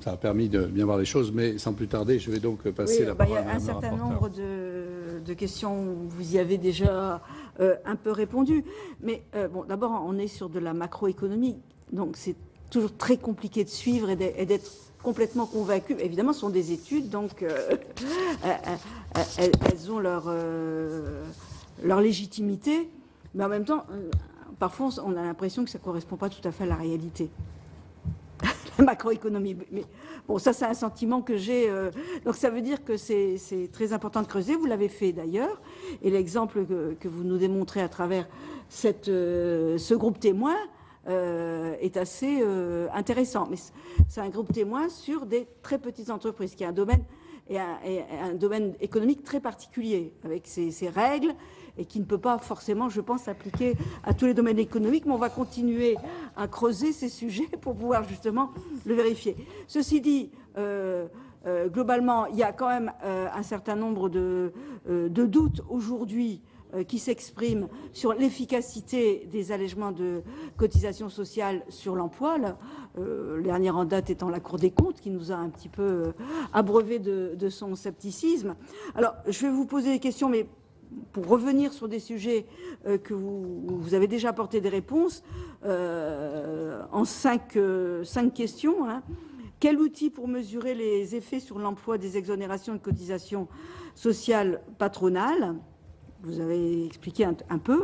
Ça a permis de bien voir les choses, mais sans plus tarder, je vais donc passer la parole à Madame la rapporteure. Il y a un certain nombre de questions, vous y avez déjà un peu répondu. Mais bon, d'abord, on est sur de la macroéconomie, donc c'est toujours très compliqué de suivre et d'être complètement convaincu. Évidemment, ce sont des études, donc elles ont leur légitimité, mais en même temps... Parfois, on a l'impression que ça ne correspond pas tout à fait à la réalité, la macroéconomie. Mais bon, ça, c'est un sentiment que j'ai. Donc, ça veut dire que c'est très important de creuser. Vous l'avez fait d'ailleurs. Et l'exemple que vous nous démontrez à travers ce groupe témoin est assez intéressant. Mais c'est un groupe témoin sur des très petites entreprises, qui est un domaine, un domaine économique très particulier, avec ses règles, et qui ne peut pas forcément, je pense, s'appliquer à tous les domaines économiques, mais on va continuer à creuser ces sujets pour pouvoir justement le vérifier. Ceci dit, globalement, il y a quand même un certain nombre de doutes aujourd'hui qui s'expriment sur l'efficacité des allègements de cotisations sociales sur l'emploi. Le dernier en date étant la Cour des comptes, qui nous a un petit peu abreuvé de son scepticisme. Alors, je vais vous poser des questions, mais pour revenir sur des sujets que vous avez déjà apporté des réponses, en cinq questions. Quel outil pour mesurer les effets sur l'emploi des exonérations de cotisations sociales patronales? Vous avez expliqué un peu.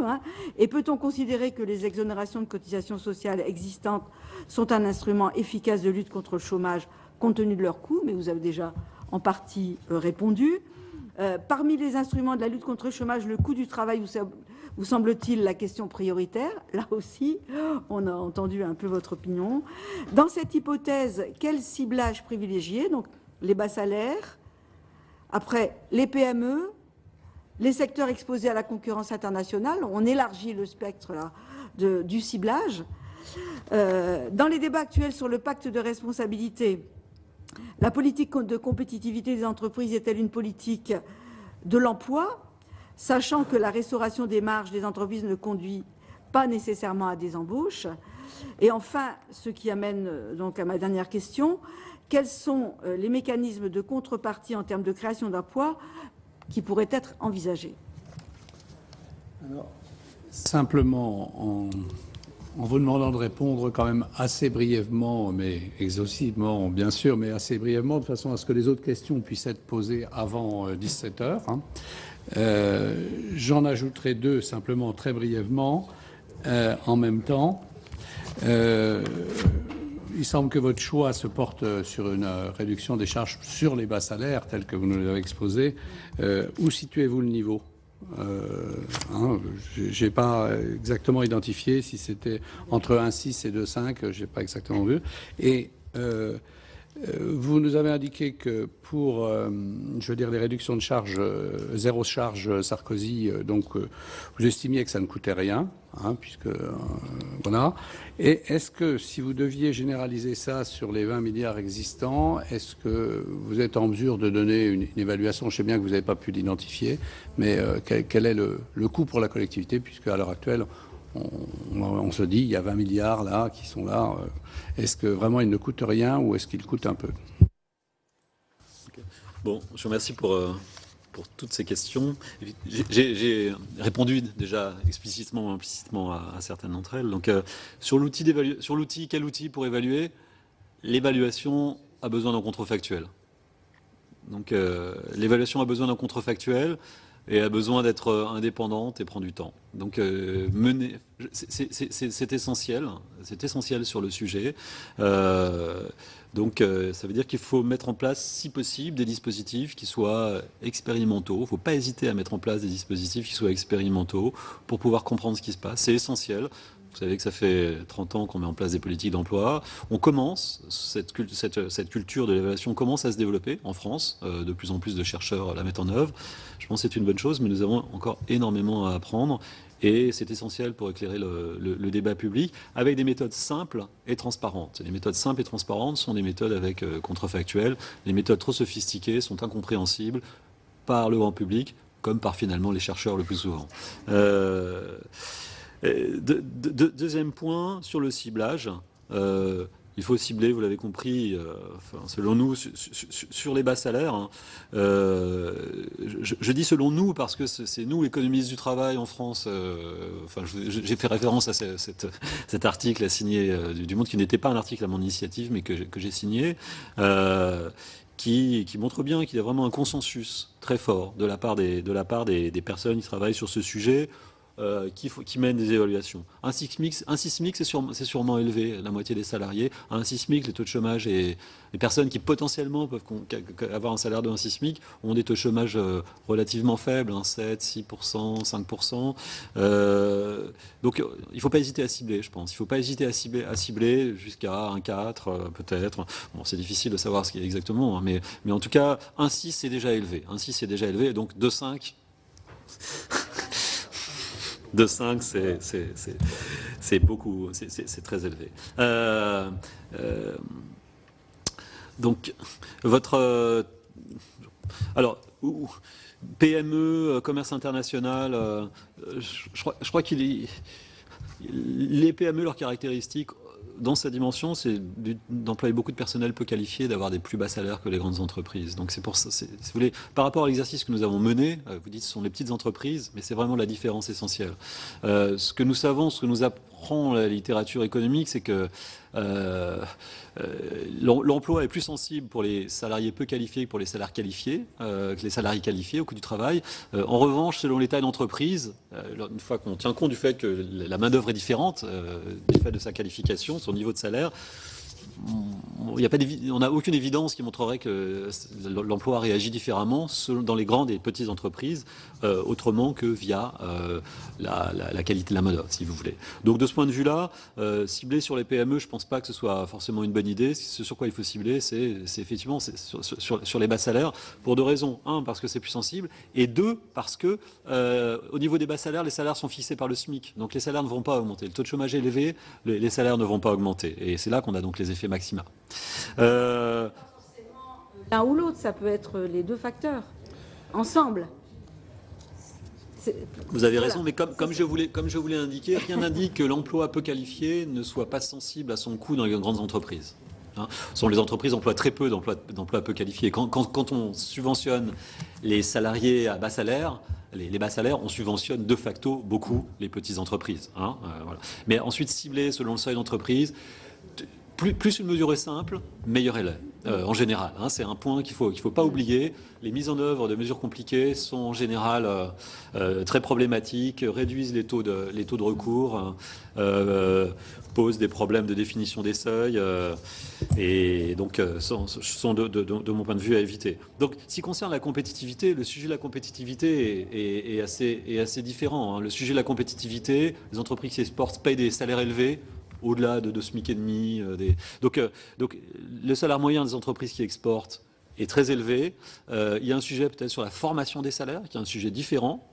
Et peut-on considérer que les exonérations de cotisations sociales existantes sont un instrument efficace de lutte contre le chômage compte tenu de leur coût? Mais vous avez déjà en partie répondu. Parmi les instruments de la lutte contre le chômage, le coût du travail vous semble-t-il la question prioritaire? Là aussi, on a entendu un peu votre opinion. Dans cette hypothèse, quel ciblage privilégier? Donc, les bas salaires, après les PME, les secteurs exposés à la concurrence internationale. On élargit le spectre là, du ciblage. Dans les débats actuels sur le pacte de responsabilité, la politique de compétitivité des entreprises est-elle une politique de l'emploi, sachant que la restauration des marges des entreprises ne conduit pas nécessairement à des embauches? Et enfin, ce qui amène donc à ma dernière question, quels sont les mécanismes de contrepartie en termes de création d'emplois qui pourraient être envisagés? Alors, simplement, en vous demandant de répondre quand même assez brièvement, mais exhaustivement bien sûr, mais assez brièvement, de façon à ce que les autres questions puissent être posées avant 17 heures. J'en ajouterai deux simplement très brièvement en même temps. Il semble que votre choix se porte sur une réduction des charges sur les bas salaires, tels que vous nous l'avez exposé. Où situez-vous le niveau? J'ai pas exactement identifié si c'était entre 1,6 et 2,5, j'ai pas exactement vu. Et vous nous avez indiqué que pour, je veux dire, les réductions de charges, zéro charge Sarkozy, donc vous estimiez que ça ne coûtait rien, puisque voilà. Et est-ce que si vous deviez généraliser ça sur les 20 milliards existants, est-ce que vous êtes en mesure de donner une évaluation? Je sais bien que vous n'avez pas pu l'identifier, mais quel est le coût pour la collectivité, puisque à l'heure actuelle, on se dit il y a 20 milliards là qui sont là. Est-ce que vraiment ils ne coûtent rien ou est-ce qu'ils coûtent un peu? Okay. Bon, je vous remercie pour toutes ces questions. J'ai répondu déjà explicitement ou implicitement à certaines d'entre elles. Donc, sur l'outil, quel outil pour évaluer? L'évaluation a besoin d'un contrefactuel. Donc, l'évaluation a besoin d'un contrefactuel et a besoin d'être indépendante et prend du temps. Donc, c'est essentiel sur le sujet. Donc, ça veut dire qu'il faut mettre en place, si possible, des dispositifs qui soient expérimentaux. Il ne faut pas hésiter à mettre en place des dispositifs qui soient expérimentaux pour pouvoir comprendre ce qui se passe. C'est essentiel. Vous savez que ça fait 30 ans qu'on met en place des politiques d'emploi. On commence, cette culture de l'évaluation commence à se développer en France. De plus en plus de chercheurs la mettent en œuvre. Je pense que c'est une bonne chose, mais nous avons encore énormément à apprendre. Et c'est essentiel pour éclairer le débat public avec des méthodes simples et transparentes. Les méthodes simples et transparentes sont des méthodes avec contrefactuel. Les méthodes trop sophistiquées sont incompréhensibles par le grand public, comme par finalement les chercheurs le plus souvent. Deuxième point, sur le ciblage, il faut cibler, vous l'avez compris, selon nous, sur les bas salaires. Je dis selon nous parce que c'est nous, économistes du travail en France. J'ai fait référence à cet article signé du Monde, qui n'était pas un article à mon initiative, mais que j'ai signé. Qui montre bien qu'il y a vraiment un consensus très fort de la part des personnes qui travaillent sur ce sujet. Qui mènent des évaluations. Un SMIC, c'est sûrement élevé, la moitié des salariés. Un SMIC, les taux de chômage et les personnes qui potentiellement peuvent avoir un salaire de un SMIC ont des taux de chômage relativement faibles, 7, 6%, 5%. Donc il ne faut pas hésiter à cibler, je pense. Il ne faut pas hésiter à cibler jusqu'à 1,4 peut-être. Bon, c'est difficile de savoir ce qu'il y a exactement, mais en tout cas, 1,6 c'est déjà élevé. 1,6 c'est déjà élevé, donc 2,5... 2,5, c'est beaucoup, c'est très élevé. Donc, alors, PME, commerce international, je crois les PME, leurs caractéristiques, dans sa dimension, c'est d'employer beaucoup de personnel peu qualifié, d'avoir des plus bas salaires que les grandes entreprises. Donc c'est pour ça, si vous voulez, par rapport à l'exercice que nous avons mené, vous dites ce sont les petites entreprises, mais c'est vraiment la différence essentielle. Ce que nous savons, ce que nous apprend la littérature économique, c'est que l'emploi est plus sensible pour les salariés peu qualifiés que pour les salaires qualifiés, que les salariés qualifiés au coût du travail. En revanche, selon les tailles d'entreprise, une fois qu'on tient compte du fait que la main-d'œuvre est différente, du fait de sa qualification, son niveau de salaire, on n'a aucune évidence qui montrerait que l'emploi réagit différemment dans les grandes et petites entreprises, autrement que via la qualité de la main-d'œuvre, si vous voulez. Donc de ce point de vue-là, cibler sur les PME, je ne pense pas que ce soit forcément une bonne idée. Ce sur quoi il faut cibler, c'est effectivement sur les bas salaires, pour deux raisons. Un, parce que c'est plus sensible, et deux, parce que au niveau des bas salaires, les salaires sont fixés par le SMIC. Donc les salaires ne vont pas augmenter. Le taux de chômage est élevé, les salaires ne vont pas augmenter. Et c'est là qu'on a donc les effets maxima. L'un ou l'autre, ça peut être les deux facteurs, ensemble. Vous avez raison, mais comme je vous l'ai indiqué, rien n'indique que l'emploi peu qualifié ne soit pas sensible à son coût dans les grandes entreprises. Hein. Ce sont les entreprises emploient très peu d'emplois peu qualifiés. Quand on subventionne les salariés à bas salaire, les bas salaires, on subventionne de facto beaucoup les petites entreprises. Hein, voilà. Mais ensuite, cibler selon le seuil d'entreprise, plus une mesure est simple, meilleure elle est. En général, hein, c'est un point qu'il faut pas oublier. Les mises en œuvre de mesures compliquées sont en général très problématiques, réduisent les taux de recours, posent des problèmes de définition des seuils, et donc sont de mon point de vue à éviter. Donc, ce qui concerne la compétitivité, le sujet de la compétitivité est assez différent. Hein. Le sujet de la compétitivité, les entreprises qui exportent payent des salaires élevés, au-delà de SMIC et demi. Donc, le salaire moyen des entreprises qui exportent est très élevé. Il y a un sujet peut-être sur la formation des salaires, qui est un sujet différent,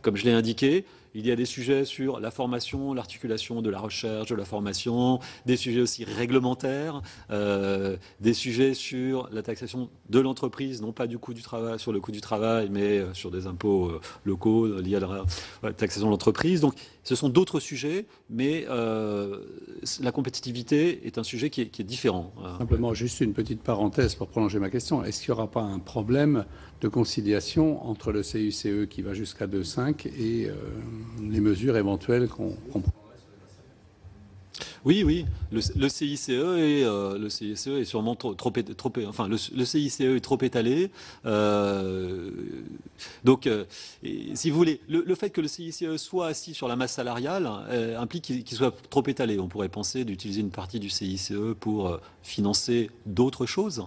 comme je l'ai indiqué. Il y a des sujets sur la formation, l'articulation de la recherche, de la formation, des sujets aussi réglementaires, des sujets sur la taxation de l'entreprise, non pas du coût du travail, sur le coût du travail, mais sur des impôts locaux liés à la taxation de l'entreprise. Donc, ce sont d'autres sujets, mais la compétitivité est un sujet qui est différent. Simplement, juste une petite parenthèse pour prolonger ma question. Est-ce qu'il n'y aura pas un problème de conciliation entre le CICE qui va jusqu'à 2,5 et les mesures éventuelles qu'on prend? Oui, le CICE est sûrement trop enfin le CICE est trop étalé. Donc, si vous voulez, le fait que le CICE soit assis sur la masse salariale implique qu'il soit trop étalé. On pourrait penser d'utiliser une partie du CICE pour financer d'autres choses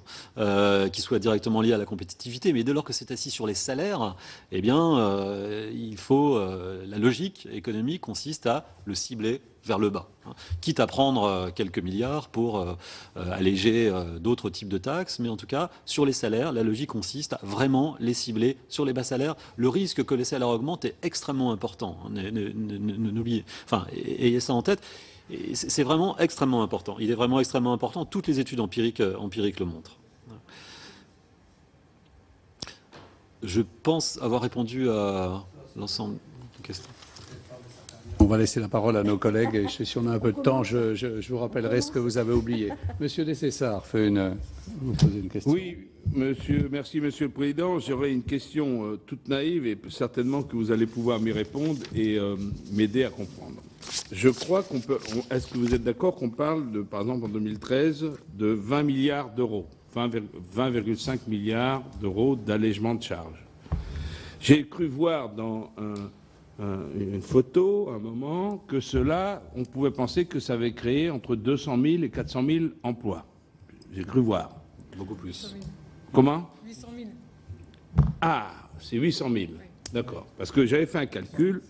qui soient directement liées à la compétitivité. Mais dès lors que c'est assis sur les salaires, eh bien, il faut la logique économique consiste à le cibler vers le bas, hein. Quitte à prendre quelques milliards pour alléger d'autres types de taxes, mais en tout cas, sur les salaires, la logique consiste à vraiment les cibler sur les bas salaires. Le risque que les salaires augmentent est extrêmement important. N'oubliez, enfin, ayez ça en tête. C'est vraiment extrêmement important. Il est vraiment extrêmement important. Toutes les études empiriques le montrent. Je pense avoir répondu à l'ensemble des questions. On va laisser la parole à nos collègues et si on a un peu de temps, je vous rappellerai ce que vous avez oublié. Monsieur Dessessart, vous posez une question. Oui, merci Monsieur le Président. J'aurais une question toute naïve et certainement que vous allez pouvoir m'y répondre et m'aider à comprendre. Je crois qu'on peut. Est-ce que vous êtes d'accord qu'on parle de, par exemple, en 2013, de 20 milliards d'euros, 20,5 milliards d'euros d'allègement de charges. J'ai cru voir dans une photo, à un moment, que cela, on pouvait penser que ça avait créé entre 200 000 et 400 000 emplois. J'ai cru voir. Beaucoup plus. Comment ? 800 000. Ah, c'est 800 000. D'accord. Parce que j'avais fait un calcul.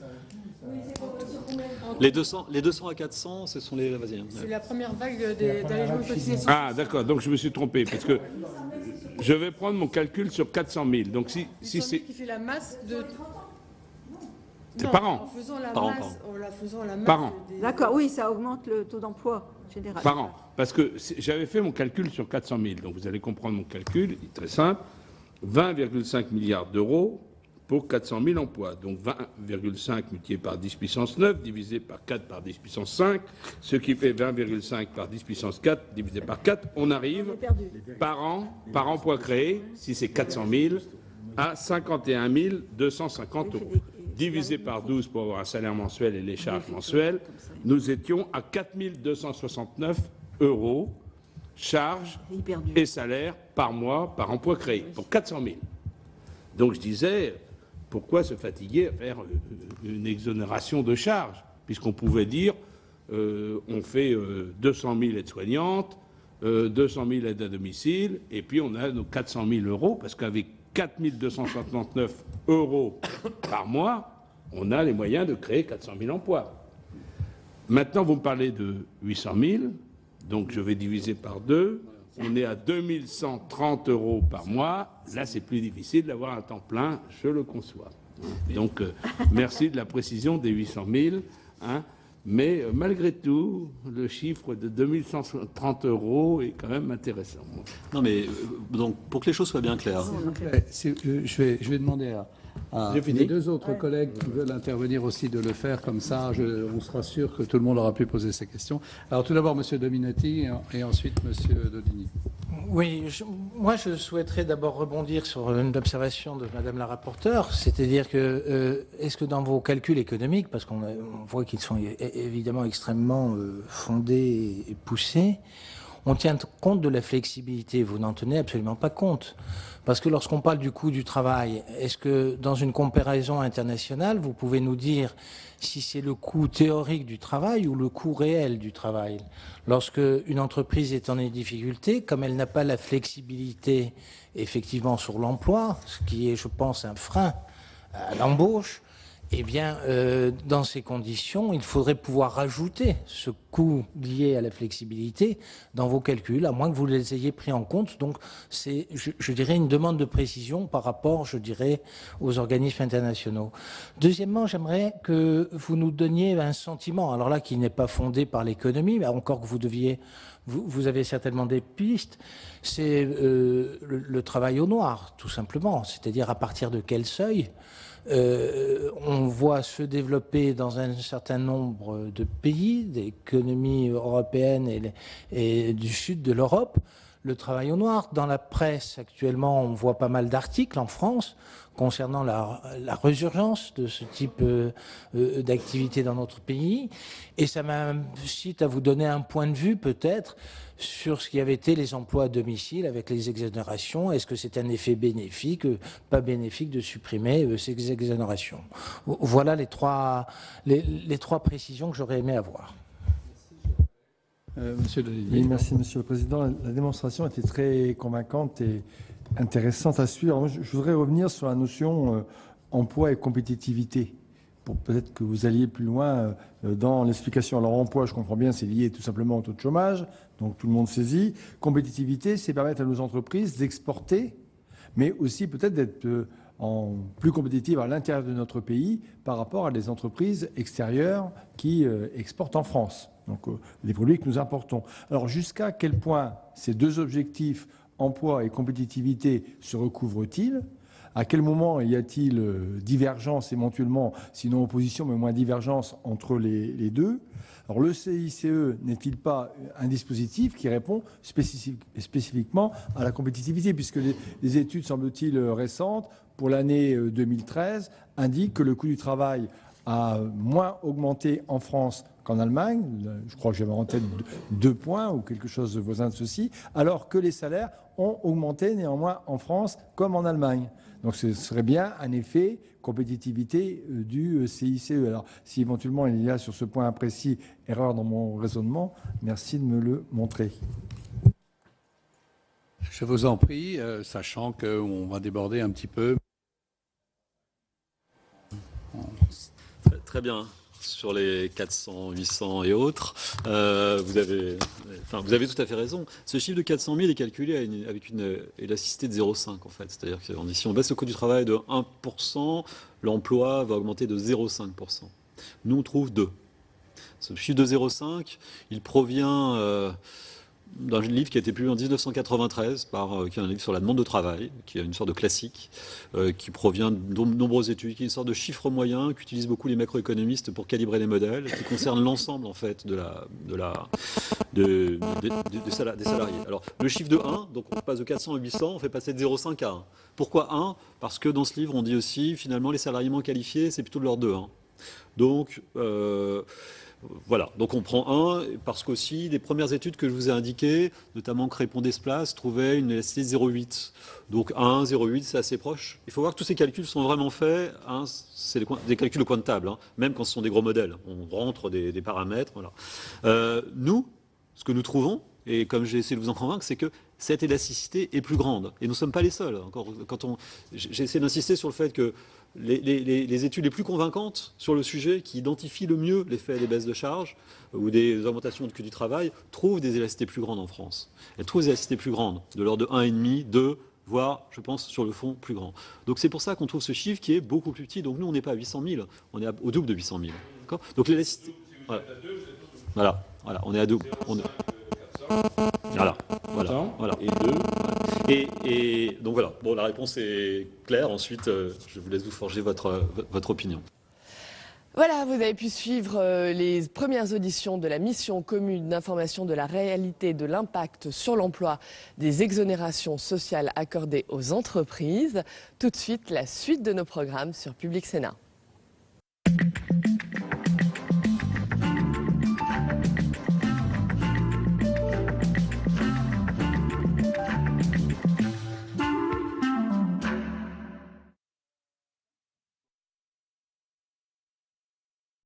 Les 200 à 400, ce sont les... Vas-y. C'est la première vague d'allègement de cotisation. Ah, d'accord. Donc je me suis trompé. Parce que je vais prendre mon calcul sur 400 000. Donc si c'est... qui fait la masse de... C'est par an. En faisant la Par an, masse, Par an. D'accord, oui, ça augmente le taux d'emploi général. Par an. Parce que j'avais fait mon calcul sur 400 000. Donc vous allez comprendre mon calcul. Il est très simple. 20,5 milliards d'euros pour 400 000 emplois. Donc 20,5 multiplié par 10 puissance 9, divisé par 4 par 10 puissance 5, ce qui fait 20,5 par 10 puissance 4, divisé par 4. On arrive par an, par emploi créé, si c'est 400 000, à 51 250 euros. Divisé par 12 pour avoir un salaire mensuel et les charges mensuelles, nous étions à 4 269 euros, charges et salaires par mois, par emploi créé, pour 400 000. Donc je disais, pourquoi se fatiguer à faire une exonération de charges, puisqu'on pouvait dire, on fait 200 000 aides-soignantes, 200 000 aides à domicile, et puis on a nos 400 000 euros, parce qu'avec 4 269 euros par mois, on a les moyens de créer 400 000 emplois. Maintenant, vous me parlez de 800 000, donc je vais diviser par 2. On est à 2130 euros par mois. Là, c'est plus difficile d'avoir un temps plein, je le conçois. Donc, merci de la précision des 800 000. Hein. Mais malgré tout, le chiffre de 2130 euros est quand même intéressant. Non, mais donc, pour que les choses soient bien claires. Je vais demander J'ai fini. Deux autres collègues qui veulent intervenir aussi de le faire, comme ça on sera sûr que tout le monde aura pu poser ses questions. Alors tout d'abord M. Dominati et ensuite M. Daudigny. Oui, moi je souhaiterais d'abord rebondir sur une observation de Madame la rapporteure, c'est-à-dire que est-ce que dans vos calculs économiques, parce qu'on voit qu'ils sont évidemment extrêmement fondés et poussés, on tient compte de la flexibilité? Vous n'en tenez absolument pas compte. Parce que lorsqu'on parle du coût du travail, est-ce que dans une comparaison internationale, vous pouvez nous dire si c'est le coût théorique du travail ou le coût réel du travail? Lorsque une entreprise est en difficulté, comme elle n'a pas la flexibilité effectivement sur l'emploi, ce qui est, je pense, un frein à l'embauche, eh bien, dans ces conditions, il faudrait pouvoir rajouter ce coût lié à la flexibilité dans vos calculs, à moins que vous les ayez pris en compte. Donc, c'est, je dirais, une demande de précision par rapport, je dirais, aux organismes internationaux. Deuxièmement, j'aimerais que vous nous donniez un sentiment, alors là, qui n'est pas fondé par l'économie, mais encore que vous avez certainement des pistes, c'est le travail au noir, tout simplement. C'est-à-dire à partir de quel seuil on voit se développer dans un certain nombre de pays, d'économies européennes et du sud de l'Europe, le travail au noir. Dans la presse, actuellement, on voit pas mal d'articles en France concernant la résurgence de ce type d'activité dans notre pays. Et ça m'incite à vous donner un point de vue, peut-être, sur ce qui avait été les emplois à domicile avec les exonérations. Est-ce que c'est un effet bénéfique, pas bénéfique de supprimer ces exonérations? Voilà les trois précisions que j'aurais aimé avoir. Monsieur Deligny. Oui, merci Monsieur le Président. La démonstration était très convaincante et intéressante à suivre. Moi, je voudrais revenir sur la notion emploi et compétitivité, pour peut-être que vous alliez plus loin dans l'explication. Alors emploi, je comprends bien, c'est lié tout simplement au taux de chômage, donc tout le monde saisit. Compétitivité, c'est permettre à nos entreprises d'exporter, mais aussi peut-être d'être plus compétitives à l'intérieur de notre pays par rapport à des entreprises extérieures qui exportent en France. Donc les produits que nous importons. Alors jusqu'à quel point ces deux objectifs, emploi et compétitivité, se recouvrent-ils? À quel moment y a-t-il divergence éventuellement, sinon opposition, mais moins divergence entre les deux? Alors le CICE n'est-il pas un dispositif qui répond spécifiquement à la compétitivité, puisque les études, semble-t-il, récentes pour l'année 2013 indiquent que le coût du travail a moins augmenté en France qu'en Allemagne, je crois que j'avais en tête 2 points ou quelque chose de voisin de ceci, alors que les salaires ont augmenté néanmoins en France comme en Allemagne. Donc ce serait bien un effet compétitivité du CICE. Alors si éventuellement il y a sur ce point précis erreur dans mon raisonnement, merci de me le montrer. Je vous en prie, sachant qu'on va déborder un petit peu. Très bien. Sur les 400, 800 et autres, vous avez tout à fait raison. Ce chiffre de 400 000 est calculé avec une élasticité de 0,5 en fait. C'est-à-dire que si on baisse le coût du travail de 1%, l'emploi va augmenter de 0,5%. Nous, on trouve 2. Ce chiffre de 0,5, il provient d'un livre qui a été publié en 1993, qui est un livre sur la demande de travail, qui est une sorte de classique, qui provient de nombreuses études, qui est une sorte de chiffre moyen qu'utilisent beaucoup les macroéconomistes pour calibrer les modèles, qui concerne l'ensemble en fait des salariés. Alors le chiffre de 1, donc on passe de 400 à 800, on fait passer de 0,5 à 1. Pourquoi 1? Parce que dans ce livre on dit aussi finalement les salariés moins qualifiés c'est plutôt de l'ordre de 1. Donc voilà, donc on prend 1 parce qu'aussi les premières études que je vous ai indiquées, notamment Crépon Desplaces, trouvaient une élasticité de 0,8. Donc 1, 0,8, c'est assez proche. Il faut voir que tous ces calculs sont vraiment faits, hein, c'est des calculs au coin de table, hein, même quand ce sont des gros modèles. On rentre des paramètres. Voilà. Nous, ce que nous trouvons, et comme j'ai essayé de vous en convaincre, c'est que cette élasticité est plus grande. Et nous ne sommes pas les seuls. Encore, j'ai essayé d'insister sur le fait que les études les plus convaincantes sur le sujet, qui identifient le mieux l'effet des baisses de charges ou des augmentations de coût du travail, trouvent des élasticités plus grandes en France. Elles trouvent des élasticités plus grandes, de l'ordre de 1,5, 2, voire, je pense, sur le fond, plus grand. Donc c'est pour ça qu'on trouve ce chiffre qui est beaucoup plus petit. Donc nous, on n'est pas à 800 000, on est au double de 800 000. D'accord ? Donc l'élasticité... Voilà, on est à double. Voilà. Et 2. Et donc voilà, bon, la réponse est claire. Ensuite, je vous laisse vous forger votre opinion. Voilà, vous avez pu suivre les premières auditions de la mission commune d'information de la réalité de l'impact sur l'emploi des exonérations sociales accordées aux entreprises. Tout de suite, la suite de nos programmes sur Public Sénat.